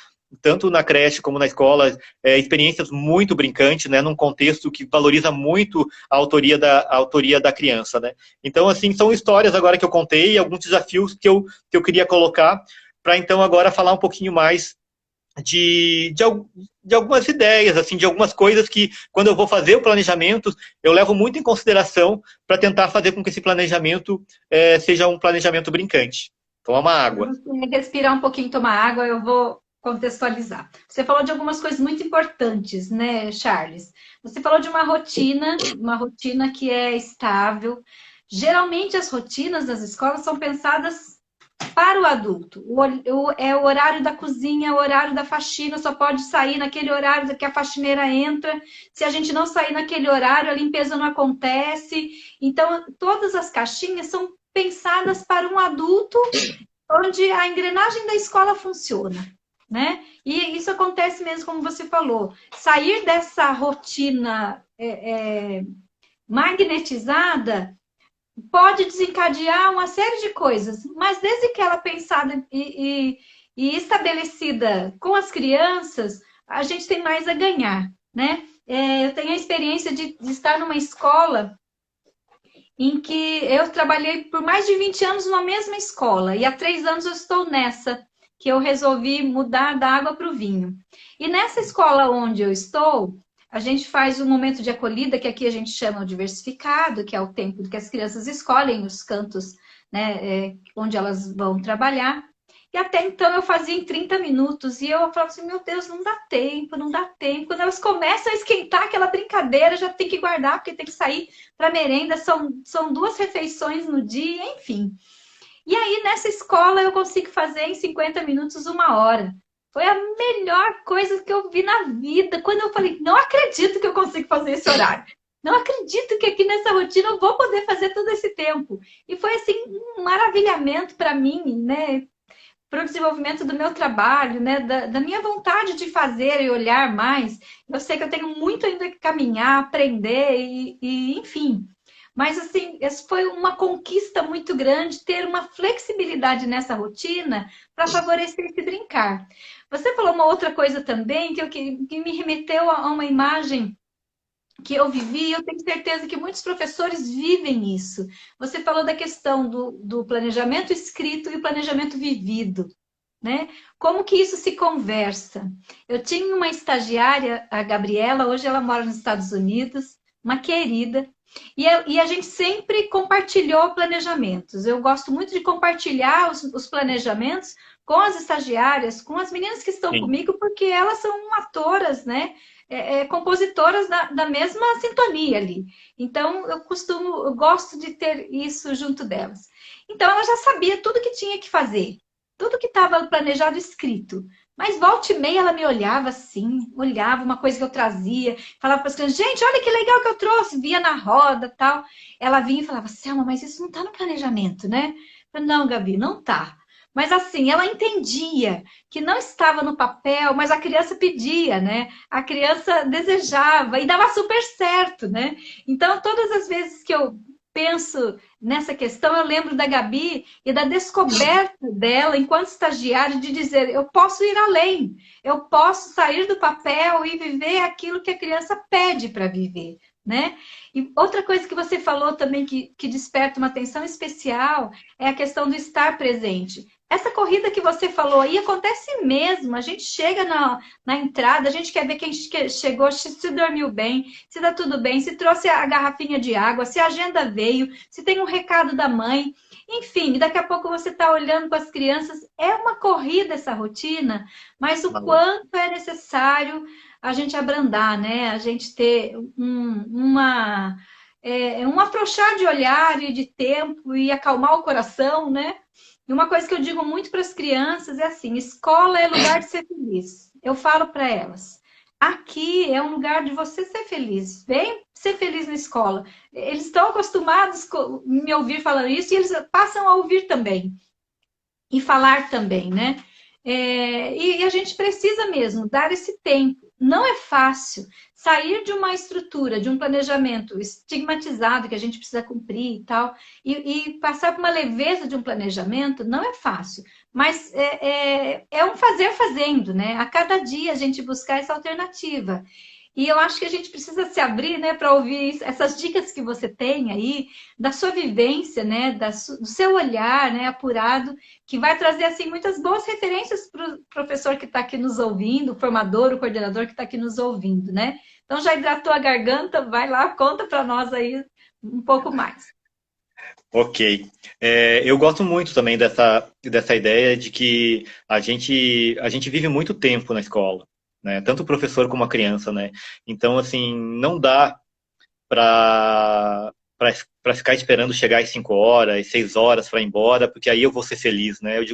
tanto na creche como na escola, experiências muito brincantes, né? Num contexto que valoriza muito a autoria da criança, né? Então, assim, são histórias agora que eu contei, alguns desafios que eu queria colocar, para então agora falar um pouquinho mais de algumas ideias, assim, de algumas coisas que, quando eu vou fazer o planejamento, eu levo muito em consideração para tentar fazer com que esse planejamento seja um planejamento brincante. Toma uma água. Você respirar um pouquinho, tomar água, eu vou contextualizar. Você falou de algumas coisas muito importantes, né, Charles? Você falou de uma rotina que é estável. Geralmente as rotinas das escolas são pensadas para o adulto. É o horário da cozinha, o horário da faxina, só pode sair naquele horário que a faxineira entra. Se a gente não sair naquele horário, a limpeza não acontece. Então, todas as caixinhas são pensadas para um adulto, onde a engrenagem da escola funciona, né? E isso acontece mesmo, como você falou. Sair dessa rotina magnetizada pode desencadear uma série de coisas, mas desde que ela é pensada e estabelecida com as crianças, a gente tem mais a ganhar, né? Eu tenho a experiência de estar numa escola em que eu trabalhei por mais de 20 anos numa mesma escola, e há 3 anos eu estou nessa. que eu resolvi mudar da água para o vinho. E nessa escola onde eu estou, a gente faz um momento de acolhida, que aqui a gente chama de diversificado, que é o tempo que as crianças escolhem os cantos, né, onde elas vão trabalhar. E até então eu fazia em 30 minutos. E eu falava assim, meu Deus, não dá tempo, não dá tempo. Quando elas começam a esquentar aquela brincadeira, já tem que guardar, porque tem que sair para merenda. São 2 refeições no dia, enfim. E aí, nessa escola, eu consigo fazer em 50 minutos, 1 hora. Foi a melhor coisa que eu vi na vida. Quando eu falei, não acredito que eu consigo fazer esse horário. Não acredito que aqui nessa rotina eu vou poder fazer todo esse tempo. E foi, assim, um maravilhamento para mim, né? Para o desenvolvimento do meu trabalho, né? Da minha vontade de fazer e olhar mais. Eu sei que eu tenho muito ainda que caminhar, aprender enfim. Mas, assim, essa foi uma conquista muito grande, ter uma flexibilidade nessa rotina para favorecer esse brincar. Você falou uma outra coisa também que me remeteu a uma imagem que eu vivi, e eu tenho certeza que muitos professores vivem isso. Você falou da questão do planejamento escrito e o planejamento vivido, né? Como que isso se conversa? Eu tinha uma estagiária, a Gabriela, hoje ela mora nos Estados Unidos, uma querida, e a gente sempre compartilhou planejamentos. Eu gosto muito de compartilhar os planejamentos com as estagiárias, com as meninas que estão Sim. comigo, porque elas são atoras, né? Compositoras da mesma sintonia ali. Então, eu gosto de ter isso junto delas. Então, ela já sabia tudo que tinha que fazer, tudo que estava planejado escrito. Mas volta e meia ela me olhava assim, olhava uma coisa que eu trazia, falava para as crianças, gente, olha que legal que eu trouxe, via na roda tal. Ela vinha e falava, Selma, mas isso não está no planejamento, né? Eu falei, não, Gabi, não está. Mas assim, ela entendia que não estava no papel, mas a criança pedia, né? A criança desejava e dava super certo, né? Então, todas as vezes que eu penso nessa questão, eu lembro da Gabi e da descoberta dela enquanto estagiária de dizer, eu posso ir além, eu posso sair do papel e viver aquilo que a criança pede para viver, né? E outra coisa que você falou também que desperta uma atenção especial é a questão do estar presente. Essa corrida que você falou aí acontece mesmo. A gente chega na entrada, a gente quer ver quem chegou, se dormiu bem, se tá tudo bem, se trouxe a garrafinha de água, se a agenda veio, se tem um recado da mãe. Enfim, daqui a pouco você está olhando para as crianças. É uma corrida essa rotina, mas o quanto é necessário a gente abrandar, né? A gente ter um afrouxar de olhar e de tempo e acalmar o coração, né? E uma coisa que eu digo muito para as crianças é assim: escola é lugar de ser feliz. Eu falo para elas: aqui é um lugar de você ser feliz. Vem ser feliz na escola. Eles estão acostumados a me ouvir falando isso e eles passam a ouvir também. E falar também, né? E a gente precisa mesmo dar esse tempo. Não é fácil sair de uma estrutura, de um planejamento estigmatizado que a gente precisa cumprir e tal, e passar por uma leveza de um planejamento, não é fácil. Mas é um fazer fazendo, né? A cada dia a gente buscar essa alternativa. E eu acho que a gente precisa se abrir, né, para ouvir essas dicas que você tem aí, da sua vivência, né, do seu olhar, né, apurado, que vai trazer, assim, muitas boas referências para o professor que está aqui nos ouvindo, o formador, o coordenador que está aqui nos ouvindo, né? Então, já hidratou a garganta? Vai lá, conta para nós aí um pouco mais. Ok. Eu gosto muito também dessa ideia de que a gente vive muito tempo na escola, né? Tanto o professor como a criança, né? Então, assim, não dá para para ficar esperando chegar às 5 horas, 6 horas para ir embora, porque aí eu vou ser feliz, né? Eu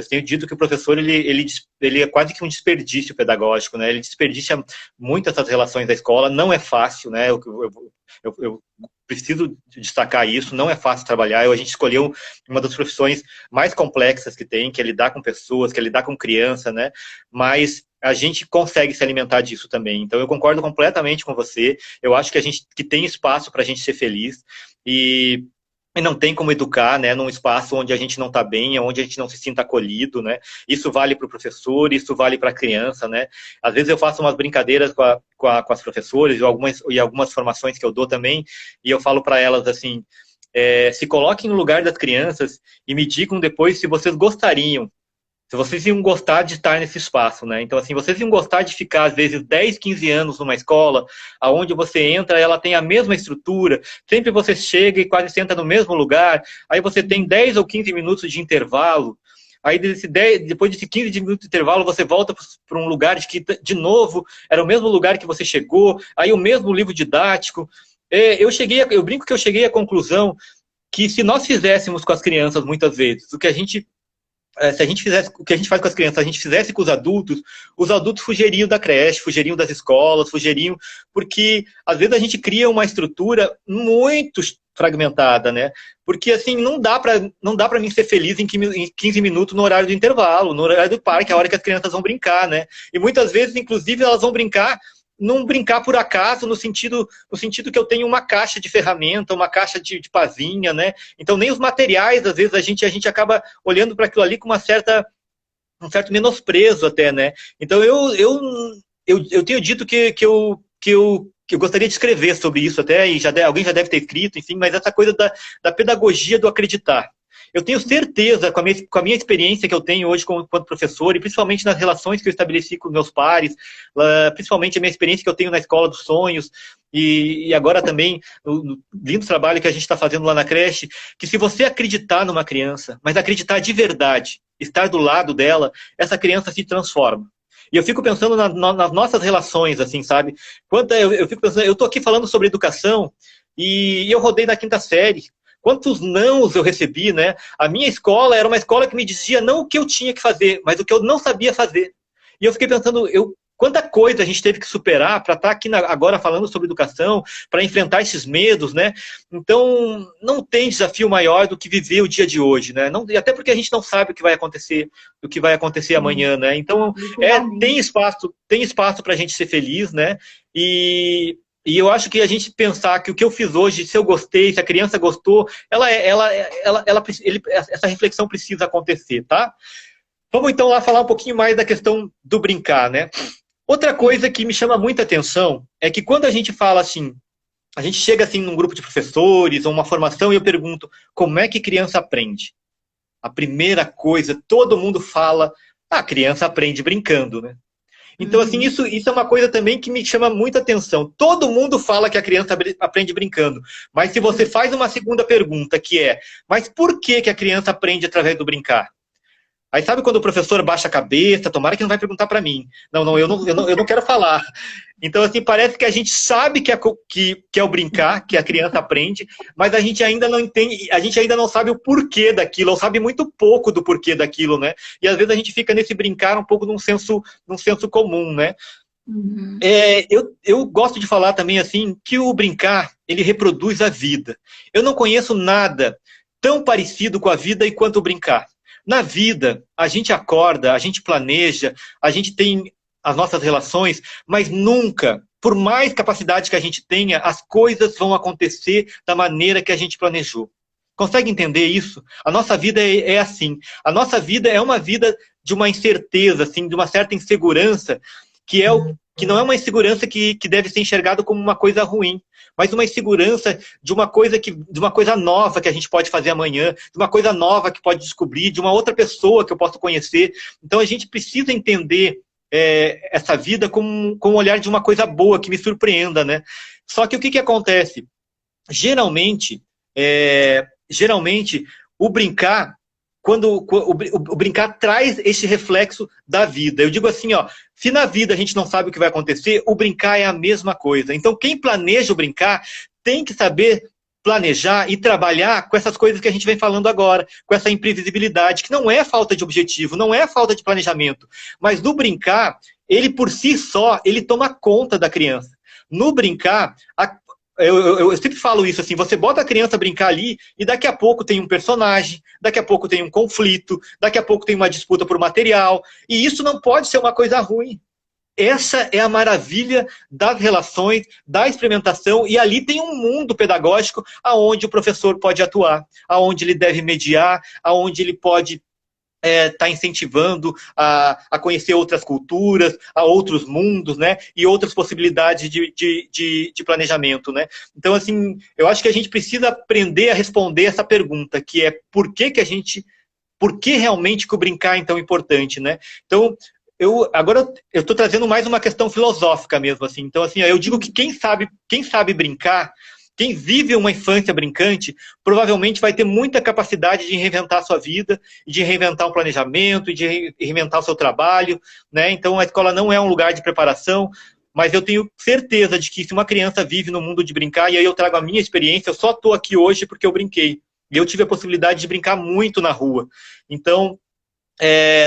tenho dito que o professor ele é quase que um desperdício pedagógico, né? Ele desperdiça muito essas relações da escola, não é fácil, né? Eu preciso destacar isso, não é fácil trabalhar. A gente escolheu uma das profissões mais complexas que tem, que é lidar com pessoas, que é lidar com criança, né? Mas a gente consegue se alimentar disso também. Então, eu concordo completamente com você. Eu acho que a gente que tem espaço para a gente ser feliz e não tem como educar, né, num espaço onde a gente não está bem, onde a gente não se sinta acolhido, né? Isso vale para o professor, isso vale para a criança, né? Às vezes eu faço umas brincadeiras com as professoras e algumas formações que eu dou também, e eu falo para elas assim, se coloquem no lugar das crianças e me digam depois se vocês gostariam Se vocês iam gostar de estar nesse espaço, né? Então, assim, vocês iam gostar de ficar, às vezes, 10, 15 anos numa escola, aonde você entra, ela tem a mesma estrutura, sempre você chega e quase senta no mesmo lugar, aí você tem 10 ou 15 minutos de intervalo, aí depois desse 15 minutos de intervalo, você volta para um lugar que, de novo, era o mesmo lugar que você chegou, aí o mesmo livro didático. Eu brinco que eu cheguei à conclusão que se nós fizéssemos com as crianças, muitas vezes, se a gente fizesse o que a gente faz com as crianças, a gente fizesse com os adultos fugiriam da creche, fugiriam das escolas, fugiriam, porque às vezes a gente cria uma estrutura muito fragmentada, né? Porque assim, não dá para mim ser feliz em 15 minutos no horário do intervalo, no horário do parque, a hora que as crianças vão brincar, né? E muitas vezes, inclusive, elas vão brincar, não brincar por acaso, no sentido que eu tenho uma caixa de ferramenta, uma caixa de pazinha, né? Então, nem os materiais, às vezes, a gente acaba olhando para aquilo ali com um certo menosprezo até, né? Então, eu tenho dito que eu gostaria de escrever sobre isso até, e alguém já deve ter escrito, enfim, mas essa coisa da pedagogia do acreditar. Eu tenho certeza, com a minha experiência que eu tenho hoje quanto professor, e principalmente nas relações que eu estabeleci com meus pares, principalmente a minha experiência que eu tenho na Escola dos Sonhos, e agora também no lindo trabalho que a gente está fazendo lá na creche, que se você acreditar numa criança, mas acreditar de verdade, estar do lado dela, essa criança se transforma. E eu fico pensando nas nossas relações, assim, sabe? Eu fico pensando, eu estou aqui falando sobre educação, e eu rodei na quinta série. Quantos nãos eu recebi, né? A minha escola era uma escola que me dizia não o que eu tinha que fazer, mas o que eu não sabia fazer. E eu fiquei pensando, quanta coisa a gente teve que superar para estar aqui agora falando sobre educação, para enfrentar esses medos, né? Então, não tem desafio maior do que viver o dia de hoje, né? Não, até porque a gente não sabe o que vai acontecer amanhã, né? Então, tem espaço para a gente ser feliz, né? E eu acho que a gente pensar que o que eu fiz hoje, se eu gostei, se a criança gostou, essa reflexão precisa acontecer, tá? Vamos então lá falar um pouquinho mais da questão do brincar, né? Outra coisa que me chama muita atenção é que quando a gente fala assim, a gente chega assim num grupo de professores ou uma formação e eu pergunto, como é que criança aprende? A primeira coisa, todo mundo fala, a criança aprende brincando, né? Então, assim, isso é uma coisa também que me chama muita atenção. Todo mundo fala que a criança aprende brincando, mas se você faz uma segunda pergunta, que é, mas por que a criança aprende através do brincar? Aí sabe quando o professor baixa a cabeça, tomara que não vai perguntar para mim. Não, eu não quero falar. Então, assim, parece que a gente sabe que é o brincar, que a criança aprende, mas a gente ainda não entende, a gente ainda não sabe o porquê daquilo, ou sabe muito pouco do porquê daquilo, né? E às vezes a gente fica nesse brincar um pouco num senso comum, né? Uhum. Eu gosto de falar também, assim, que o brincar, ele reproduz a vida. Eu não conheço nada tão parecido com a vida quanto o brincar. Na vida, a gente acorda, a gente planeja, a gente tem as nossas relações, mas nunca, por mais capacidade que a gente tenha, as coisas vão acontecer da maneira que a gente planejou. Consegue entender isso? A nossa vida é assim. A nossa vida é uma vida de uma incerteza, assim, de uma certa insegurança, que não é uma insegurança que deve ser enxergada como uma coisa ruim, mas uma insegurança de uma coisa nova que a gente pode fazer amanhã, de uma coisa nova que pode descobrir, de uma outra pessoa que eu posso conhecer. Então a gente precisa entender essa vida com o olhar de uma coisa boa, que me surpreenda, né? Só que o que acontece? Geralmente, o brincar, quando o brincar traz esse reflexo da vida. Eu digo assim, ó, se na vida a gente não sabe o que vai acontecer, o brincar é a mesma coisa. Então, quem planeja o brincar tem que saber planejar e trabalhar com essas coisas que a gente vem falando agora, com essa imprevisibilidade, que não é falta de objetivo, não é falta de planejamento, mas no brincar, ele por si só, ele toma conta da criança. No brincar, eu sempre falo isso assim, você bota a criança a brincar ali e daqui a pouco tem um personagem, daqui a pouco tem um conflito, daqui a pouco tem uma disputa por material, e isso não pode ser uma coisa ruim. Essa é a maravilha das relações, da experimentação, e ali tem um mundo pedagógico aonde o professor pode atuar, aonde ele deve mediar, aonde ele pode tá incentivando a conhecer outras culturas, a outros mundos, né? E outras possibilidades de planejamento, né? Então, assim, eu acho que a gente precisa aprender a responder essa pergunta, que é por que por que realmente que o brincar é tão importante, né? Então, agora eu estou trazendo mais uma questão filosófica mesmo, assim. Então, assim, eu digo que quem sabe brincar, quem vive uma infância brincante, provavelmente vai ter muita capacidade de reinventar a sua vida, de reinventar um planejamento, de reinventar o seu trabalho, né? Então, a escola não é um lugar de preparação, mas eu tenho certeza de que se uma criança vive no mundo de brincar, e aí eu trago a minha experiência, eu só estou aqui hoje porque eu brinquei. E eu tive a possibilidade de brincar muito na rua. Então,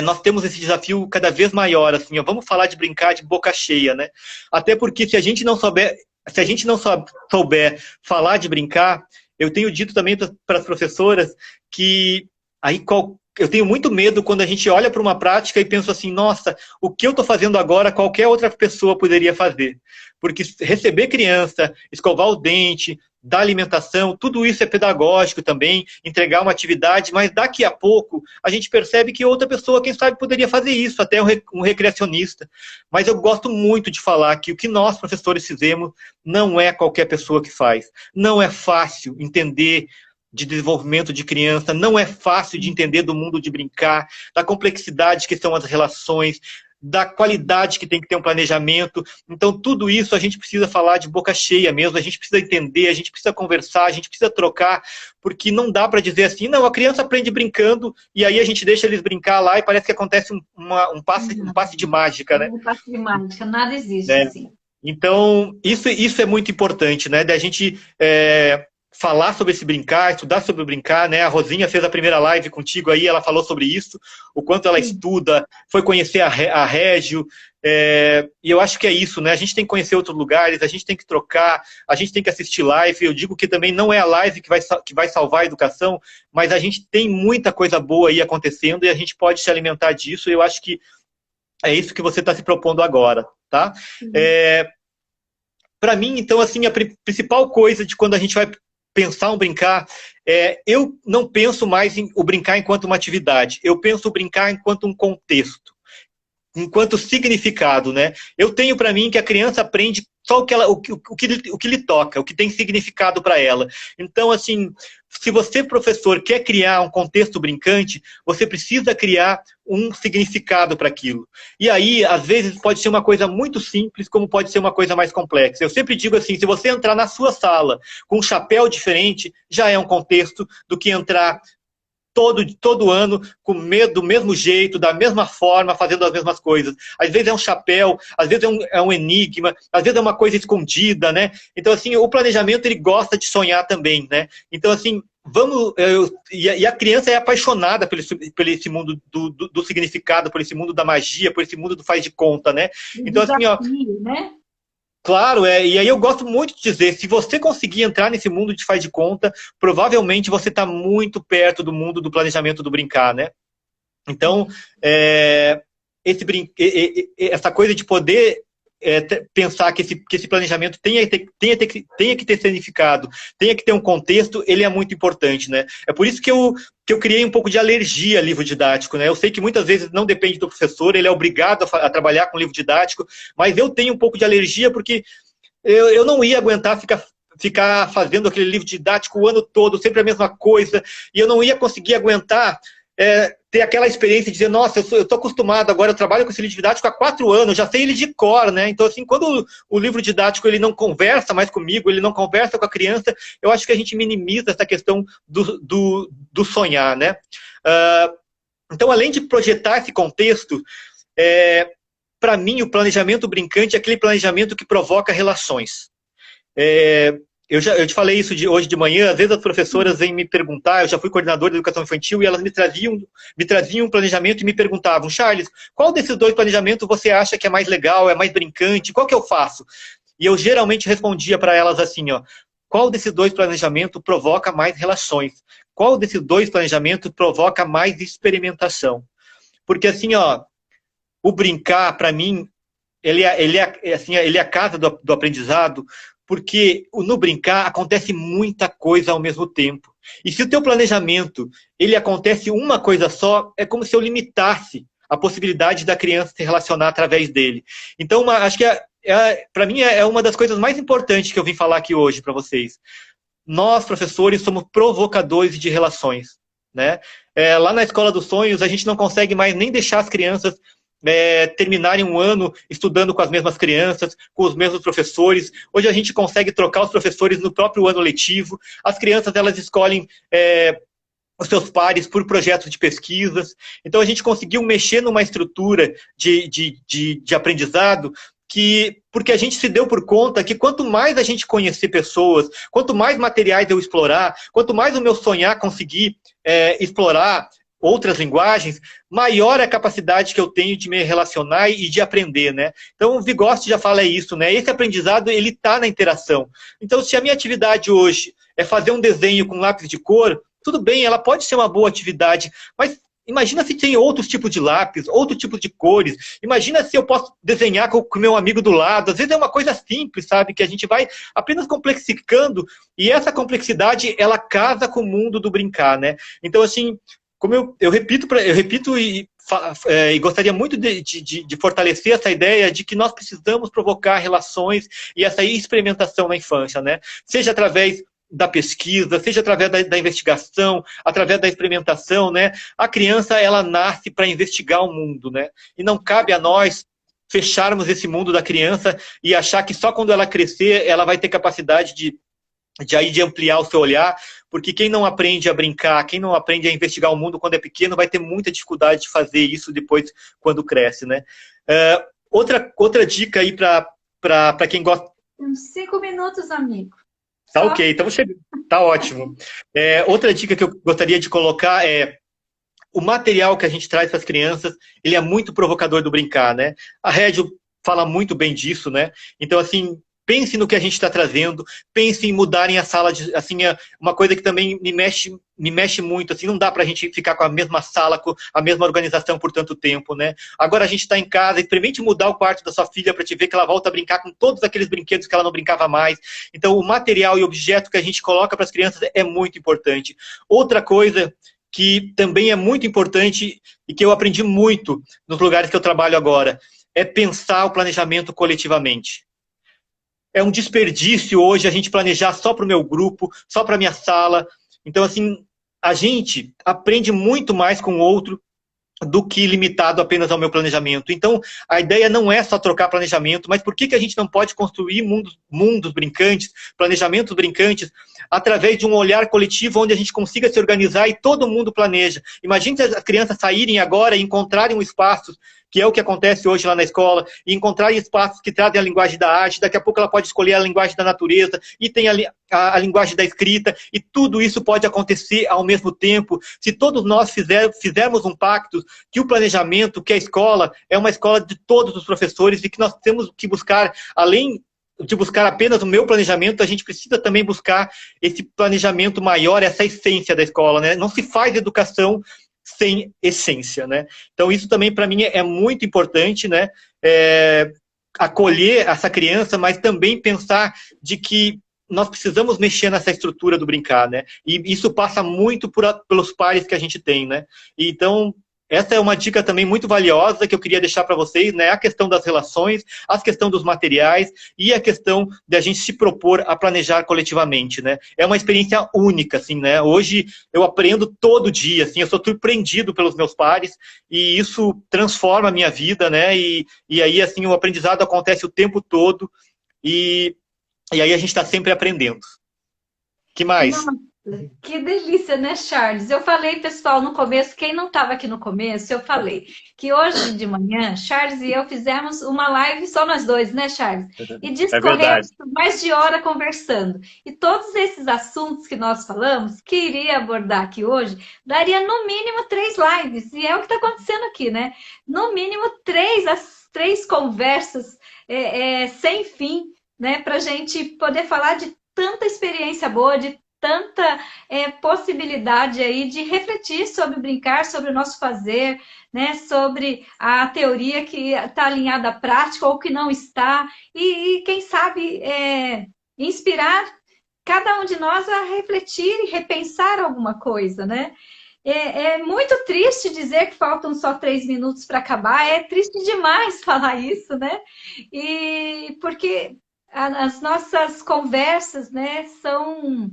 nós temos esse desafio cada vez maior, assim, ó, vamos falar de brincar de boca cheia, né? Até porque se a gente não souber falar de brincar, eu tenho dito também para as professoras que eu tenho muito medo quando a gente olha para uma prática e pensa assim, nossa, o que eu estou fazendo agora, qualquer outra pessoa poderia fazer. Porque receber criança, escovar o dente, dar alimentação, tudo isso é pedagógico também, entregar uma atividade, mas daqui a pouco a gente percebe que outra pessoa, quem sabe, poderia fazer isso, até um recreacionista. Mas eu gosto muito de falar que o que nós, professores, fizemos, não é qualquer pessoa que faz. Não é fácil entender de desenvolvimento de criança, não é fácil de entender do mundo de brincar, da complexidade que são as relações, da qualidade que tem que ter um planejamento. Então, tudo isso a gente precisa falar de boca cheia mesmo, a gente precisa entender, a gente precisa conversar, a gente precisa trocar, porque não dá para dizer assim, não, a criança aprende brincando e aí a gente deixa eles brincar lá e parece que acontece um passe de mágica, né? Um passe de mágica, nada existe assim. Então, isso é muito importante, né? Da gente falar sobre esse brincar, estudar sobre o brincar, né? A Rosinha fez a primeira live contigo aí, ela falou sobre isso, o quanto ela estuda, foi conhecer a Régio, e eu acho que é isso, né? A gente tem que conhecer outros lugares, a gente tem que trocar, a gente tem que assistir live. Eu digo que também não é a live que vai salvar a educação, mas a gente tem muita coisa boa aí acontecendo e a gente pode se alimentar disso, e eu acho que é isso que você está se propondo agora, tá? Para mim, então, assim, a principal coisa de quando a gente vai pensar um brincar, eu não penso mais em o brincar enquanto uma atividade, eu penso o brincar enquanto um contexto, enquanto significado, né? Eu tenho para mim que a criança aprende só o que lhe toca, o que tem significado para ela. Então, assim, se você, professor, quer criar um contexto brincante, você precisa criar um significado para aquilo. E aí, às vezes, pode ser uma coisa muito simples, como pode ser uma coisa mais complexa. Eu sempre digo assim, se você entrar na sua sala com um chapéu diferente, já é um contexto do que entrar todo ano, do mesmo jeito, da mesma forma, fazendo as mesmas coisas. Às vezes é um chapéu, às vezes é um enigma, às vezes é uma coisa escondida, né? Então, assim, o planejamento, ele gosta de sonhar também, né? Então, assim, e a criança é apaixonada por esse mundo do significado, por esse mundo da magia, por esse mundo do faz de conta, né? Então, assim, ó... né? Claro, e aí eu gosto muito de dizer, se você conseguir entrar nesse mundo de faz de conta, provavelmente você está muito perto do mundo do planejamento do brincar, né? Então, essa coisa de poder pensar que esse planejamento tenha que ter significado, tenha que ter um contexto, ele é muito importante, né? É por isso que eu criei um pouco de alergia a livro didático, né? Eu sei que muitas vezes não depende do professor, ele é obrigado a trabalhar com livro didático, mas eu tenho um pouco de alergia porque eu não ia aguentar ficar fazendo aquele livro didático o ano todo, sempre a mesma coisa, e eu não ia conseguir aguentar ter aquela experiência de dizer, nossa, eu estou acostumado, agora eu trabalho com esse livro didático há 4 anos, já sei ele de cor, né? Então, assim, quando o livro didático ele não conversa mais comigo, ele não conversa com a criança, eu acho que a gente minimiza essa questão do sonhar, né? Então, além de projetar esse contexto, para mim, o planejamento brincante é aquele planejamento que provoca relações. Eu te falei isso hoje de manhã, às vezes as professoras vêm me perguntar, eu já fui coordenador de educação infantil, e elas me traziam um planejamento e me perguntavam, Charles, qual desses 2 planejamentos você acha que é mais legal, é mais brincante, qual que eu faço? E eu geralmente respondia para elas assim, ó, qual desses 2 planejamentos provoca mais relações? Qual desses 2 planejamentos provoca mais experimentação? Porque assim, ó, o brincar, para mim, ele é a casa do aprendizado, porque no brincar acontece muita coisa ao mesmo tempo. E se o teu planejamento ele acontece uma coisa só, é como se eu limitasse a possibilidade da criança se relacionar através dele. Então, acho que para mim é uma das coisas mais importantes que eu vim falar aqui hoje para vocês. Nós, professores, somos provocadores de relações. né? Lá na Escola dos Sonhos, a gente não consegue mais nem deixar as crianças terminarem um ano estudando com as mesmas crianças, com os mesmos professores. Hoje a gente consegue trocar os professores no próprio ano letivo. As crianças, elas escolhem os seus pares por projetos de pesquisas. Então, a gente conseguiu mexer numa estrutura de aprendizado porque a gente se deu por conta que quanto mais a gente conhecer pessoas, quanto mais materiais eu explorar, quanto mais o meu sonhar conseguir explorar outras linguagens, maior é a capacidade que eu tenho de me relacionar e de aprender, né? Então, o Vygotsky já fala isso, né? Esse aprendizado, ele está na interação. Então, se a minha atividade hoje é fazer um desenho com lápis de cor, tudo bem, ela pode ser uma boa atividade, mas imagina se tem outros tipos de lápis, outro tipo de cores. Imagina se eu posso desenhar com o meu amigo do lado. Às vezes é uma coisa simples, sabe? Que a gente vai apenas complexificando, e essa complexidade, ela casa com o mundo do brincar, né? Então, assim, como eu repito e gostaria muito de fortalecer essa ideia de que nós precisamos provocar relações e essa experimentação na infância, né? Seja através da pesquisa, seja através da investigação, através da experimentação, né? A criança, ela nasce para investigar o mundo, né? E não cabe a nós fecharmos esse mundo da criança e achar que só quando ela crescer ela vai ter capacidade de ampliar o seu olhar, porque quem não aprende a brincar, quem não aprende a investigar o mundo quando é pequeno, vai ter muita dificuldade de fazer isso depois quando cresce, né? Outra dica aí para quem gosta... Uns 5 minutos, amigo. Tá ok, estamos chegando. Tá ótimo. Outra dica que eu gostaria de colocar é o material que a gente traz para as crianças, ele é muito provocador do brincar, né? A Régio fala muito bem disso, né? Então, assim, pense no que a gente está trazendo, pense em mudarem a sala, assim, uma coisa que também me mexe muito, assim, não dá para a gente ficar com a mesma sala, com a mesma organização por tanto tempo, né? Agora a gente está em casa, experimente mudar o quarto da sua filha para te ver que ela volta a brincar com todos aqueles brinquedos que ela não brincava mais. Então, o material e objeto que a gente coloca para as crianças é muito importante. Outra coisa que também é muito importante e que eu aprendi muito nos lugares que eu trabalho agora, é pensar o planejamento coletivamente. É um desperdício hoje a gente planejar só para o meu grupo, só para a minha sala. Então, assim, a gente aprende muito mais com o outro do que limitado apenas ao meu planejamento. Então, a ideia não é só trocar planejamento, mas por que a gente não pode construir mundos brincantes, planejamentos brincantes, através de um olhar coletivo onde a gente consiga se organizar e todo mundo planeja. Imagine se as crianças saírem agora e encontrarem um espaço, que é o que acontece hoje lá na escola, e encontrarem espaços que trazem a linguagem da arte, daqui a pouco ela pode escolher a linguagem da natureza, e tem a linguagem da escrita, e tudo isso pode acontecer ao mesmo tempo, se todos nós fizermos um pacto que o planejamento, que a escola é uma escola de todos os professores, e que nós temos que buscar, além de buscar apenas o meu planejamento, a gente precisa também buscar esse planejamento maior, essa essência da escola, né? Não se faz educação sem essência, né? Então, isso também, para mim, é muito importante, né? Acolher essa criança, mas também pensar de que nós precisamos mexer nessa estrutura do brincar, né? E isso passa muito pelos pares que a gente tem, né? Então, essa é uma dica também muito valiosa que eu queria deixar para vocês, né? A questão das relações, a questão dos materiais e a questão de a gente se propor a planejar coletivamente, né? É uma experiência única, assim, né? Hoje eu aprendo todo dia, assim, eu sou surpreendido pelos meus pares e isso transforma a minha vida, né? E aí, assim, o aprendizado acontece o tempo todo e aí a gente está sempre aprendendo. Que mais? Nossa, que delícia, né, Charles? Eu falei, pessoal, no começo, quem não estava aqui no começo, eu falei que hoje de manhã, Charles e eu fizemos uma live, só nós dois, né, Charles? E É verdade. discorremos por mais de hora conversando. E todos esses assuntos que nós falamos, que iria abordar aqui hoje, daria no mínimo 3 lives. E é o que está acontecendo aqui, né? No mínimo 3, as 3 conversas sem fim, né? Para a gente poder falar de tanta experiência boa, de tanta possibilidade aí de refletir sobre brincar, sobre o nosso fazer, né? Sobre a teoria que está alinhada à prática ou que não está, e quem sabe inspirar cada um de nós a refletir e repensar alguma coisa, né? É muito triste dizer que faltam só 3 minutos para acabar, é triste demais falar isso, né? E porque as nossas conversas, né, são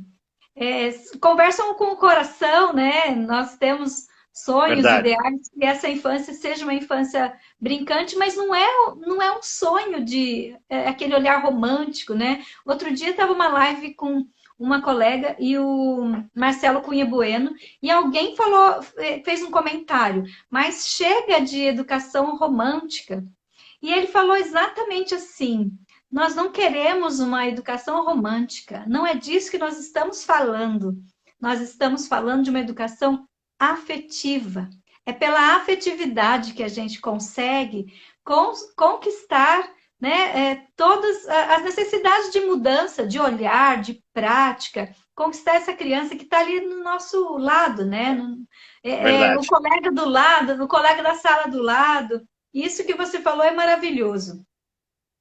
conversam com o coração, né? Nós temos sonhos, Verdade. ideais, que essa infância seja uma infância brincante, mas não é um sonho de aquele olhar romântico, né? Outro dia estava uma live com uma colega e o Marcelo Cunha Bueno, e alguém falou, fez um comentário, mas chega de educação romântica. E ele falou exatamente assim: nós não queremos uma educação romântica, não é disso que nós estamos falando. Nós estamos falando de uma educação afetiva. É pela afetividade que a gente consegue conquistar, né, todas as necessidades de mudança, de olhar, de prática, conquistar essa criança que está ali no nosso lado, né? O Verdade. colega do lado, o colega da sala do lado. Isso que você falou é maravilhoso.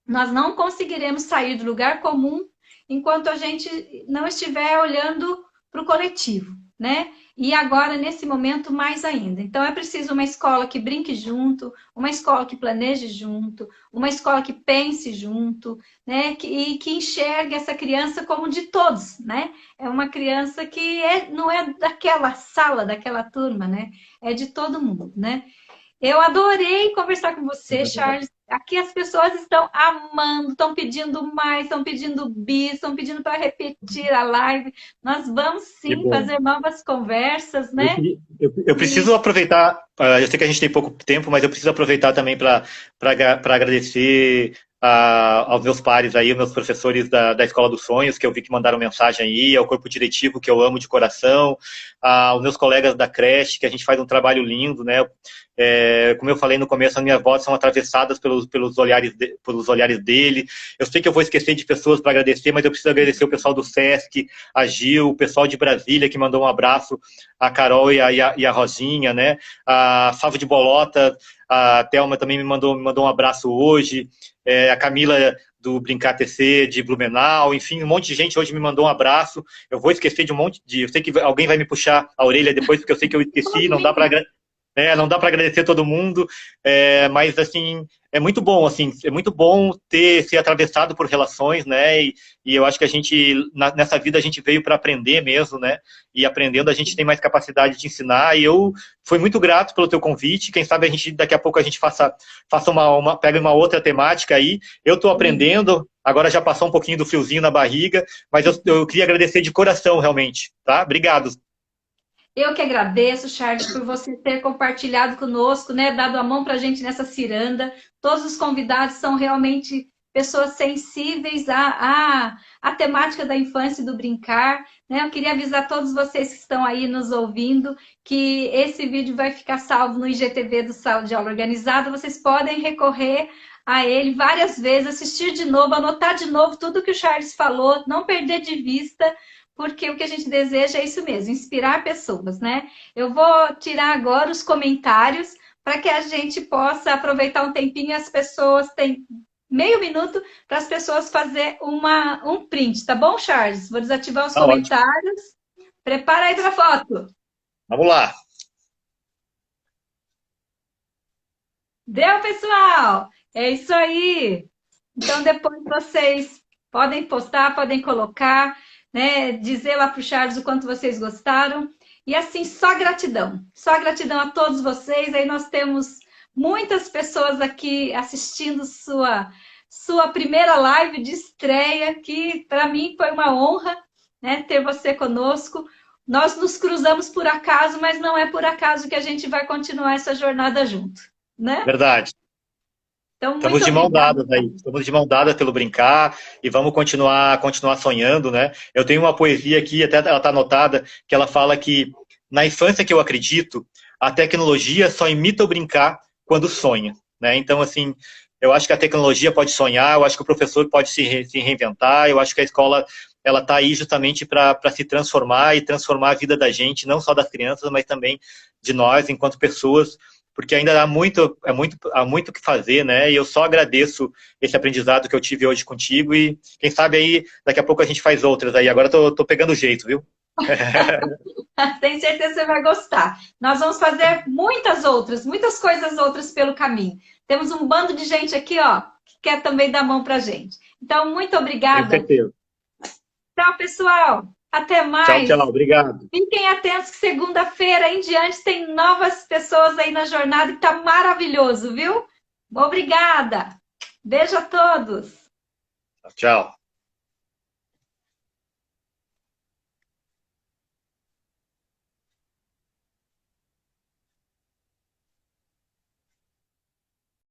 Nós não conseguiremos sair do lugar comum enquanto a gente não estiver olhando para o coletivo, né? E agora, nesse momento, mais ainda. Então, é preciso uma escola que brinque junto, uma escola que planeje junto, uma escola que pense junto, né? E que enxergue essa criança como de todos, né? É uma criança que não é daquela sala, daquela turma, né? É de todo mundo, né? Eu adorei conversar com você, Charles. Aqui as pessoas estão amando, estão pedindo mais, estão pedindo bis, estão pedindo para repetir a live. Nós vamos Que sim bom. fazer novas conversas, né? Eu preciso aproveitar, eu sei que a gente tem pouco tempo, mas eu preciso aproveitar também para agradecer aos meus pares aí, meus professores da Escola dos Sonhos, que eu vi que mandaram mensagem aí, ao Corpo Diretivo, que eu amo de coração, aos meus colegas da creche, que a gente faz um trabalho lindo, né? Como eu falei no começo, as minhas vozes são atravessadas pelos olhares dele. Eu sei que eu vou esquecer de pessoas para agradecer, mas eu preciso agradecer o pessoal do SESC, a Gil, o pessoal de Brasília, que mandou um abraço, a Carol e a Rosinha, né? A Favo de Bolota, a Thelma também me mandou um abraço hoje, a Camila do Brincar TC de Blumenau, enfim, um monte de gente hoje me mandou um abraço. Eu vou esquecer de um monte de... Eu sei que alguém vai me puxar a orelha depois, porque eu sei que eu esqueci, não dá para agradecer todo mundo, mas assim é muito bom, assim, é muito bom ter se atravessado por relações, né? E eu acho que a gente nessa vida a gente veio para aprender mesmo, né? E aprendendo a gente tem mais capacidade de ensinar. E eu fui muito grato pelo teu convite. Quem sabe a gente daqui a pouco a gente pega uma outra temática aí. Eu estou aprendendo. Agora já passou um pouquinho do friozinho na barriga, mas eu queria agradecer de coração realmente, tá? Obrigado. Eu que agradeço, Charles, por você ter compartilhado conosco, né? Dado a mão para a gente nessa ciranda. Todos os convidados são realmente pessoas sensíveis à temática da infância e do brincar, né? Eu queria avisar todos vocês que estão aí nos ouvindo que esse vídeo vai ficar salvo no IGTV do Sala de Aula Organizada. Vocês podem recorrer a ele várias vezes, assistir de novo, anotar de novo tudo que o Charles falou, não perder de vista, porque o que a gente deseja é isso mesmo, inspirar pessoas, né? Eu vou tirar agora os comentários para que a gente possa aproveitar um tempinho e as pessoas têm meio minuto para as pessoas fazer um print, tá bom, Charles? Vou desativar os Tá ótimo. comentários. Prepara aí para a foto. Vamos lá. Deu, pessoal? É isso aí. Então, depois vocês podem postar, podem colocar, né? Dizer lá para o Charles o quanto vocês gostaram. E assim, só gratidão a todos vocês. Aí nós temos muitas pessoas aqui assistindo sua primeira live de estreia, que para mim foi uma honra, né, ter você conosco. Nós nos cruzamos por acaso, mas não é por acaso que a gente vai continuar essa jornada junto, né? Verdade. Então, Estamos muito de mão obrigada. dadas aí, estamos de mão dadas pelo brincar e vamos continuar sonhando, né? Eu tenho uma poesia aqui, até ela está anotada, que ela fala que na infância que eu acredito, a tecnologia só imita o brincar quando sonha, né? Então, assim, eu acho que a tecnologia pode sonhar, eu acho que o professor pode se reinventar, eu acho que a escola ela está aí justamente para se transformar e transformar a vida da gente, não só das crianças, mas também de nós, enquanto pessoas, porque ainda há muito o que fazer, né? E eu só agradeço esse aprendizado que eu tive hoje contigo e quem sabe aí daqui a pouco a gente faz outras aí. Agora tô pegando o jeito, viu? Tenho certeza que você vai gostar. Nós vamos fazer muitas coisas outras pelo caminho. Temos um bando de gente aqui, ó, que quer também dar mão pra gente. Então, muito Tenho obrigada. certeza. Tchau, pessoal. Até Tchau, mais. tchau. Obrigado. Fiquem atentos que segunda-feira em diante tem novas pessoas aí na jornada e tá maravilhoso, viu? Obrigada. Beijo a todos. Tchau.